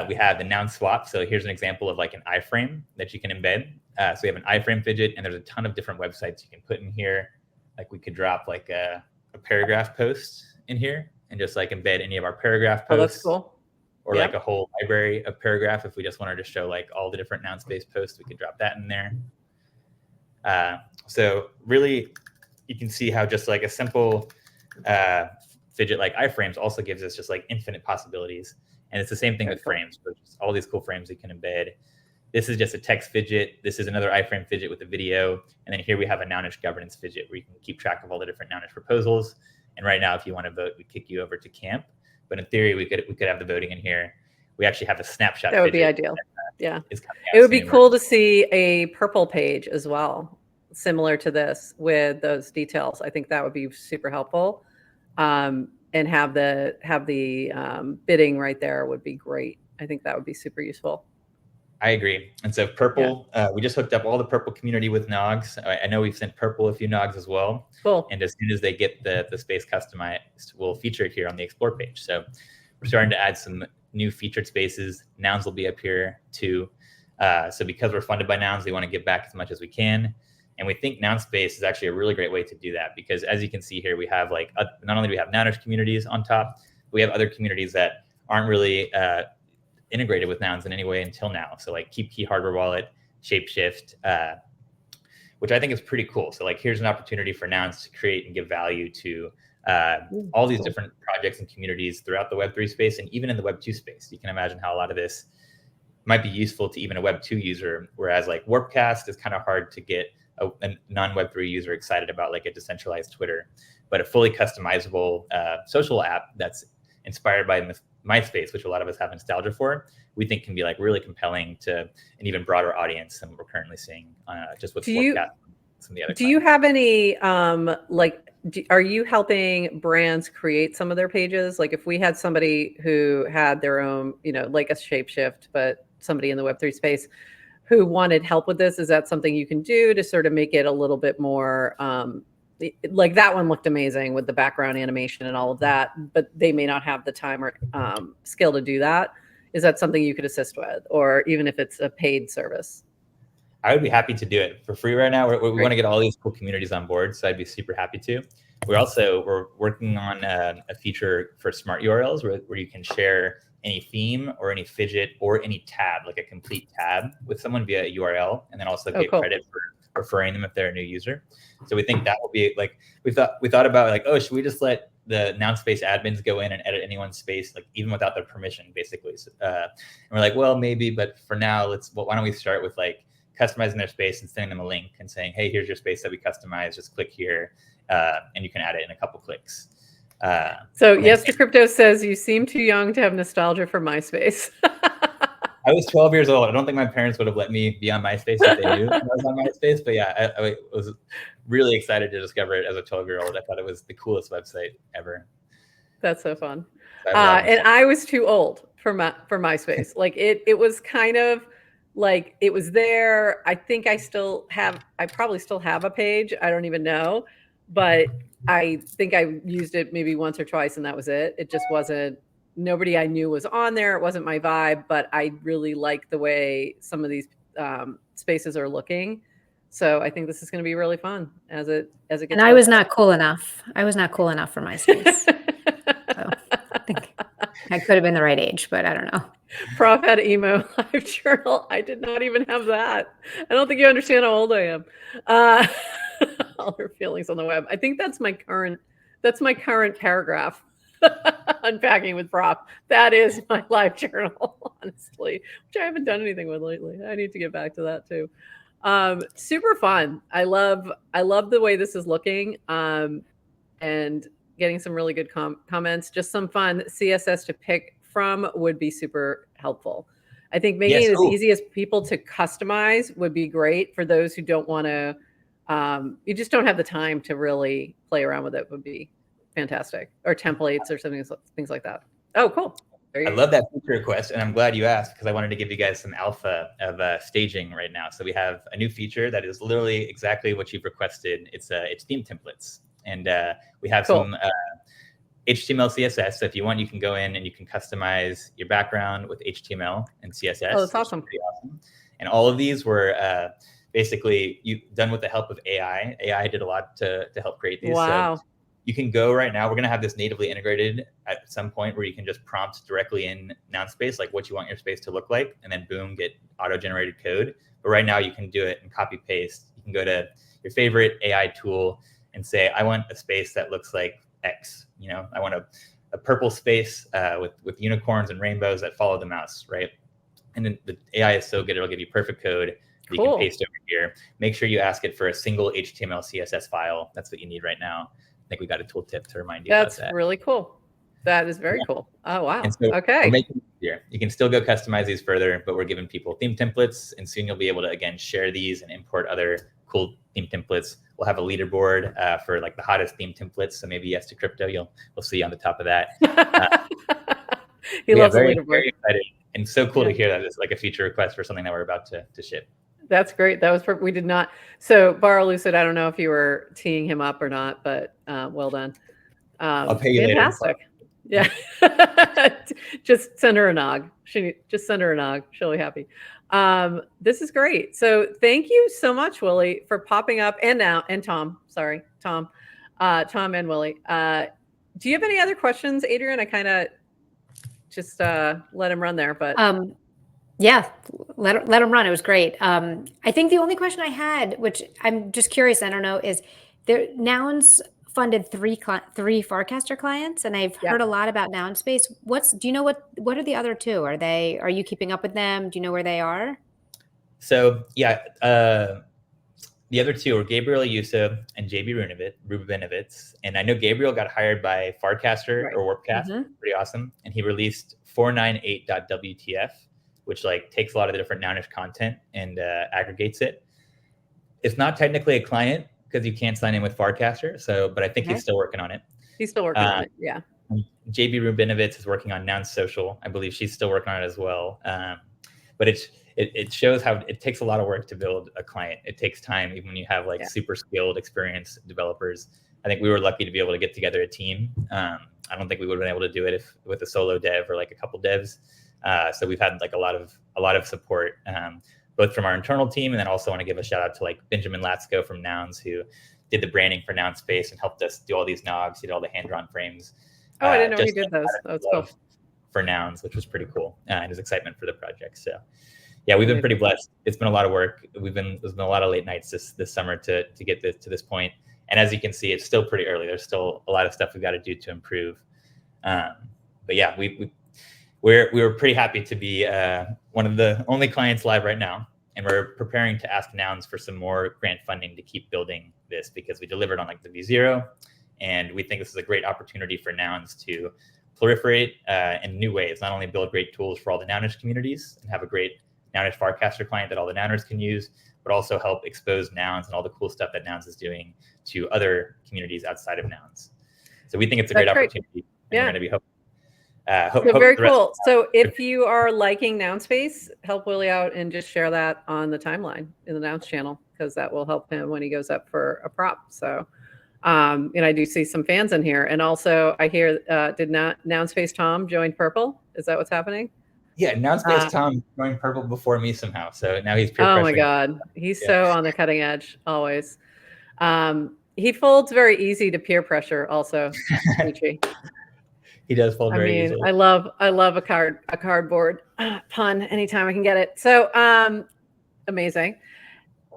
We have the noun swap. So here's an example of like an iframe that you can embed. So we have an iframe fidget, and there's a ton of different websites you can put in here. Like we could drop like a paragraph post in here and just like embed any of our paragraph posts. Oh, that's cool. Or like a whole library of paragraph. If we just wanted to show like all the different NounSpace posts, we could drop that in there. So really, you can see how just like a simple fidget like iframes also gives us just like infinite possibilities. And it's the same thing with frames. So just all these cool frames you can embed. This is just a text fidget. This is another iframe fidget with a video. And then here we have a Nounish governance fidget where you can keep track of all the different Nounish proposals. And right now, if you want to vote, we kick you over to camp. But in theory, we could have the voting in here. We actually have a snapshot. That would be ideal. Yeah. It would be cool to see a purple page as well, similar to this with those details. I think that would be super helpful. And have the bidding right there would be great. I think that would be super useful. I agree. And so purple, we just hooked up all the purple community with Nogs. I know we've sent purple a few Nogs as well. Cool. And as soon as they get the space customized, we'll feature it here on the explore page. So we're starting to add some new featured spaces. Nouns will be up here too. So because we're funded by Nouns, we want to give back as much as we can. And we think NounSpace is actually a really great way to do that because as you can see here, we have like, not only do we have Nounish communities on top, we have other communities that aren't really integrated with Nouns in any way until now. So like Keep Key Hardware Wallet, Shapeshift, which I think is pretty cool. So like here's an opportunity for Nouns to create and give value to all these different projects and communities throughout the Web3 space and even in the Web2 space. You can imagine how a lot of this might be useful to even a Web2 user, whereas like Warpcast is kind of hard to get a non-Web3 user excited about, like a decentralized Twitter. But a fully customizable social app that's inspired by MySpace, which a lot of us have nostalgia for, we think can be like really compelling to an even broader audience than what we're currently seeing just with Warpcast and some of the other Do you have any are you helping brands create some of their pages? Like if we had somebody who had their own, like a Shapeshift, but somebody in the Web3 space who wanted help with this, is that something you can do to sort of make it a little bit more like that one looked amazing with the background animation and all of that, but they may not have the time or skill to do that. Is that something you could assist with, or even if it's a paid service? I would be happy to do it for free right now. We want to get all these cool communities on board, so I'd be super happy to. We're working on a feature for smart URLs where you can share any theme or any fidget or any tab, like a complete tab with someone via a URL, and then also get credit for referring them if they're a new user. So we think that will be like, we thought about like, oh, should we just let the NounSpace admins go in and edit anyone's space, like even without their permission, basically. And we're like, well, maybe, but for now, why don't we start with like customizing their space and sending them a link and saying, hey, here's your space that we customized, just click here, and you can add it in a couple clicks. So yes, the crypto says you seem too young to have nostalgia for MySpace. I was 12 years old. I don't think my parents would have let me be on MySpace if they knew I was on MySpace. But yeah, I was really excited to discover it as a 12-year-old. I thought it was the coolest website ever. That's so fun. I And I was too old for MySpace. Like it was kind of like it was there. I think I probably still have a page. I don't even know, but I think I used it maybe once or twice and that was it. It just wasn't, nobody I knew was on there. It wasn't my vibe, but I really like the way some of these spaces are looking. So I think this is going to be really fun as it gets. And I was not cool enough. I was not cool enough for MySpace. So I think I could have been the right age, but I don't know. Prof had emo live journal. I did not even have that. I don't think you understand how old I am. All her feelings on the web. I think that's my current paragraph. Unpacking with Prof. That is my live journal, honestly, which I haven't done anything with lately. I need to get back to that too. Super fun. I love the way this is looking, and getting some really good comments. Just some fun CSS to pick from would be super helpful. I think making it as easy as people to customize would be great for those who don't want to, you just don't have the time to really play around with it, would be fantastic. Or templates or something, things like that. Oh, cool. I love that feature request, and I'm glad you asked because I wanted to give you guys some alpha of staging right now. So we have a new feature that is literally exactly what you've requested. It's theme templates, and we have some HTML, CSS. So if you want, you can go in and you can customize your background with HTML and CSS. Oh, that's awesome. Pretty awesome. And all of these were basically done with the help of AI. AI did a lot to help create these. Wow. So you can go right now. We're going to have this natively integrated at some point where you can just prompt directly in NounSpace, like what you want your space to look like, and then boom, get auto-generated code. But right now you can do it and copy paste. You can go to your favorite AI tool and say, I want a space that looks like X. I want a purple space with unicorns and rainbows that follow the mouse, right? And then the AI is so good, it'll give you perfect code that you can paste over here. Make sure you ask it for a single HTML, CSS file. That's what you need right now. I think we got a tooltip to remind you about that. That's really cool. That is very cool. Oh, wow. And so okay. We're making it easier. You can still go customize these further, but we're giving people theme templates, and soon you'll be able to, again, share these and import other cool theme templates. We'll have a leaderboard for like the hottest theme templates. So maybe yes to crypto, we'll see you on the top of that. He loves the leaderboard. Very excited, and so cool to hear that it's like a feature request for something that we're about to ship. That's great. That was perfect. We did not. So Bar Lucid, I don't know if you were teeing him up or not, but well done. I'll pay you fantastic. Later. Yeah. Just send her a nog. Just send her a nog. She'll be happy. This is great. So thank you so much, Willie, for popping up, and Tom. Sorry, Tom and Willie. Do you have any other questions, Adrian? I kind of just let him run there, but yeah, let him run. It was great. I think the only question I had, which I'm just curious, I don't know, is there Nouns funded three Farcaster clients, and I've heard a lot about NounSpace. Do you know what are the other two? Are you keeping up with them? Do you know where they are? So yeah, the other two are Gabriel Yusuf and JB Rubinovitz. And I know Gabriel got hired by Farcaster or Warpcast, pretty awesome. And he released 498.wtf, which like takes a lot of the different Nounish content and aggregates it. It's not technically a client because you can't sign in with Farcaster. But I think he's still working on it. He's still working on it. Yeah. JB Rubinovitz is working on Nouns Social. I believe she's still working on it as well. But it shows how it takes a lot of work to build a client. It takes time, even when you have like super skilled, experienced developers. I think we were lucky to be able to get together a team. I don't think we would have been able to do it with a solo dev or like a couple devs. So we've had like a lot of support, both from our internal team, and then also want to give a shout out to like Benjamin Latsko from Nouns, who did the branding for NounSpace and helped us do all these nogs, did all the hand-drawn frames. Oh, I didn't know he did those. That's cool. For Nouns, which was pretty cool, and his excitement for the project. So yeah, we've been pretty blessed. It's been a lot of work. There's been a lot of late nights this summer to get to this point. And as you can see, it's still pretty early. There's still a lot of stuff we've got to do to improve. But yeah, we were pretty happy to be one of the only clients live right now. And we're preparing to ask Nouns for some more grant funding to keep building this, because we delivered on like the V0. And we think this is a great opportunity for Nouns to proliferate in new ways, not only build great tools for all the Nounish communities and have a great Nounish Farcaster client that all the Nouners can use, but also help expose Nouns and all the cool stuff that Nouns is doing to other communities outside of Nouns. So we think it's a great opportunity we're going to be So very cool. So if you are liking NounSpace, help Willie out and just share that on the timeline in the Nouns channel, because that will help him when he goes up for a prop. So, and I do see some fans in here. And also I hear, did not NounSpace Tom join Purple? Is that what's happening? Yeah, NounSpace Tom joined Purple before me somehow. So now he's peer pressuring. Oh my God. He's so on the cutting edge always. He folds very easy to peer pressure also, Peachy. He does fold very easily. I love a cardboard pun anytime I can get it. So amazing.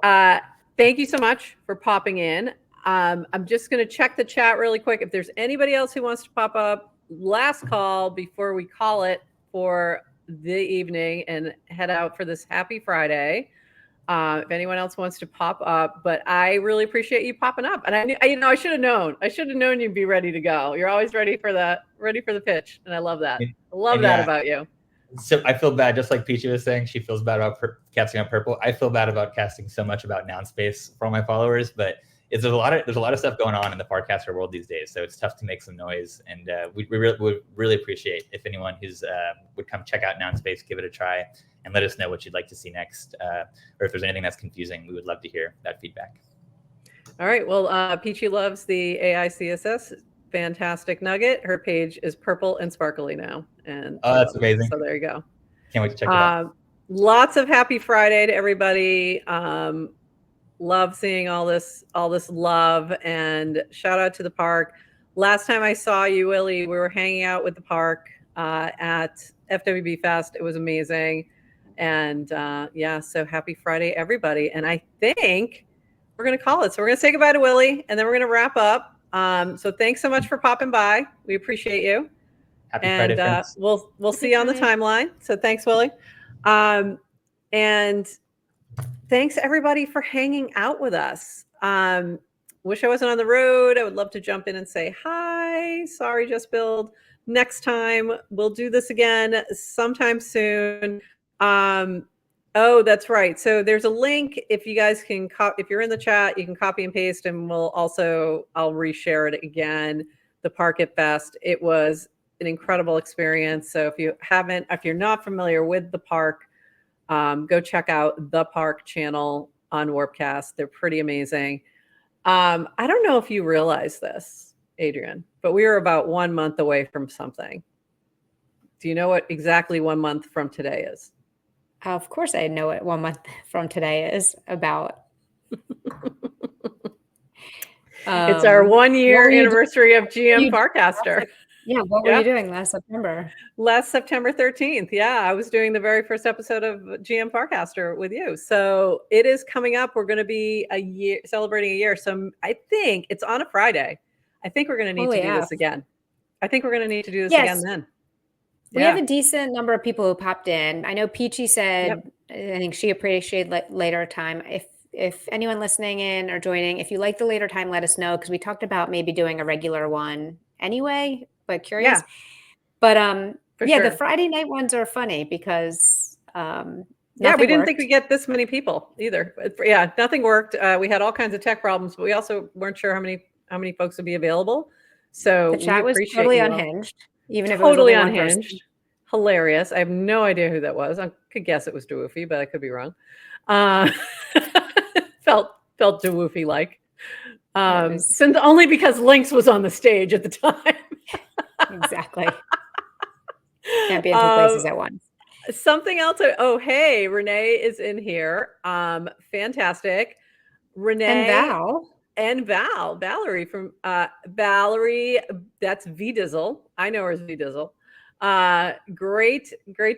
Thank you so much for popping in. I'm just going to check the chat really quick. If there's anybody else who wants to pop up, last call before we call it for the evening and head out for this happy Friday. If anyone else wants to pop up, but I really appreciate you popping up. And I should have known you'd be ready to go. You're always ready for the pitch. And I love that. I love that about you. So I feel bad, just like Peachy was saying, she feels bad about casting on Purple. I feel bad about casting so much about NounSpace for all my followers, but there's a lot of stuff going on in the Farcaster world these days. So it's tough to make some noise. And we would really appreciate if anyone who's would come check out NounSpace, give it a try, and let us know what you'd like to see next. Or if there's anything that's confusing, we would love to hear that feedback. All right. Well, Peachy loves the AI CSS. Fantastic nugget. Her page is purple and sparkly now. And that's amazing. So there you go. Can't wait to check it out. Lots of happy Friday to everybody. Love seeing all this love, and shout out to the park. Last time I saw you, Willie, we were hanging out with the park at FWB Fest. It was amazing. And so happy Friday, everybody. And I think we're going to call it. So we're going to say goodbye to Willie, and then we're going to wrap up. So thanks so much for popping by. We appreciate you. Happy Friday, friends. We'll see you on the timeline. So thanks, Willie. And thanks everybody for hanging out with us. Wish I wasn't on the road. I would love to jump in and say hi. Sorry, Just Build. Next time we'll do this again sometime soon. Oh, that's right. So there's a link. If you guys can, if you're in the chat, you can copy and paste, and I'll reshare it again. The Park at Fest. It was an incredible experience. So if you're not familiar with the park, go check out the Park channel on Warpcast. They're pretty amazing. I don't know if you realize this, Adrian, but we are about 1 month away from something. Do you know what exactly 1 month from today is? Of course I know what 1 month from today is about. It's our 1 year anniversary of GM Farcaster. Yeah, what were you doing last September? Last September 13th. Yeah, I was doing the very first episode of GM Farcaster with you. So it is coming up. We're going to be celebrating a year. So I think it's on a Friday. I think we're going to need to do this again. I think we're going to need to do this again then. We have a decent number of people who popped in. I know Peachy said, I think she appreciated later time. If anyone listening in or joining, if you like the later time, let us know, because we talked about maybe doing a regular one anyway, but curious. But sure. The Friday night ones are funny because we didn't think we'd get this many people either. But nothing worked. We had all kinds of tech problems, but we also weren't sure how many folks would be available. So the chat was totally unhinged. Even if totally it was unhinged. Hilarious. I have no idea who that was. I could guess it was Dwoofy, but I could be wrong. Felt Dwoofy like. Since only because Lynx was on the stage at the time. Exactly. Can't be in two places at once. Something else. Oh, hey, Renee is in here. Fantastic. Renee and Valerie from Valerie. That's V-Dizzle. I know her as V-Dizzle. Great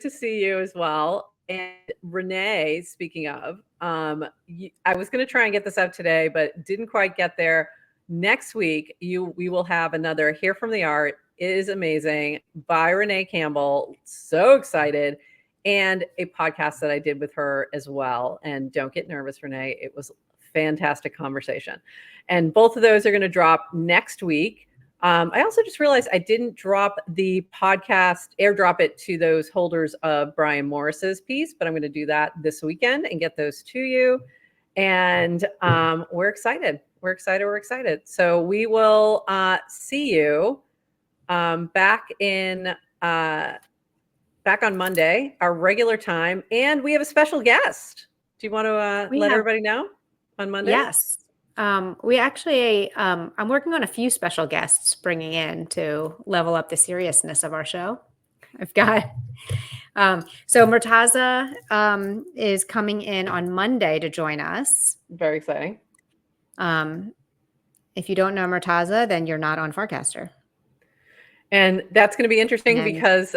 to see you as well. And Renee, speaking of, I was going to try and get this out today, but didn't quite get there. Next week, we will have another Hear from the Art. It is amazing by Renee Campbell. So excited. And a podcast that I did with her as well. And don't get nervous, Renee. It was a fantastic conversation. And both of those are going to drop next week. I also just realized I didn't drop the podcast, airdrop it to those holders of Brian Morris's piece, but I'm going to do that this weekend and get those to you. And we're excited. We're excited. So we will see you back on Monday, our regular time, and we have a special guest. Do you want to let everybody know on Monday? Yes. We actually, I'm working on a few special guests bringing in to level up the seriousness of our show. I've got, so Murtaza is coming in on Monday to join us. Very exciting. If you don't know Murtaza, then you're not on Farcaster. And that's going to be interesting because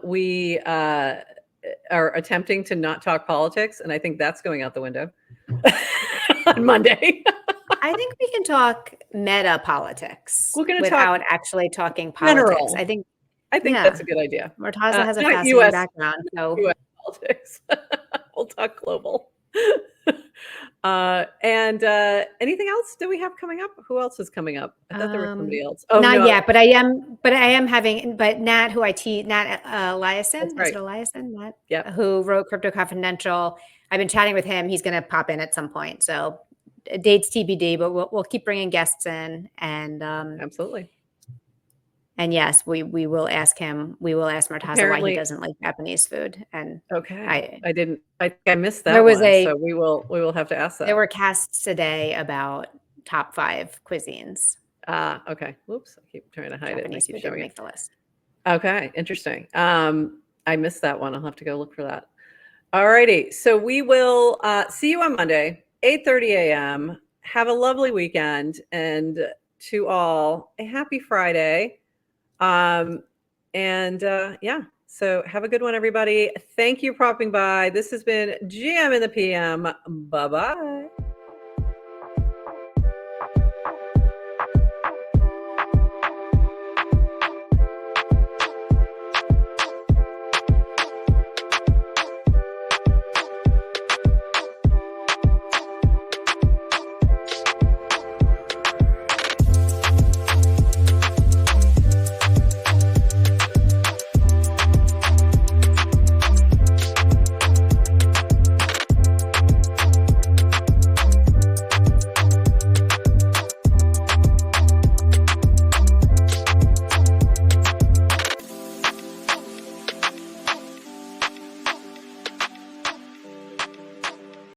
we are attempting to not talk politics, and I think that's going out the window on Monday. I think we can talk meta politics without actually talking politics. General. I think yeah. that's a good idea. Murtaza has a fascinating background. So US politics. We'll talk global. And anything else do we have coming up? Who else is coming up? I thought there was somebody else. Oh, not yet, but I am having, but Nat, who I teach, Nat Eliason, right. Is it Eliason? Nat, yep. Who wrote Crypto Confidential. I've been chatting with him. He's going to pop in at some point. So dates TBD, but we'll keep bringing guests in, and absolutely. And yes, we will ask him. We will ask Murtaza why he doesn't like Japanese food. And okay, I didn't. I missed that. There was so we will have to ask that. There were casts today about top 5 cuisines. Okay. Whoops, I keep trying to hide Japanese it. food didn't make the list. Okay, interesting. I missed that one. I'll have to go look for that. All righty. So we will see you on Monday, 8:30 a.m. Have a lovely weekend, and to all a happy Friday. Yeah, so have a good one, everybody. Thank you for popping by. This has been GM in the PM. Bye-bye.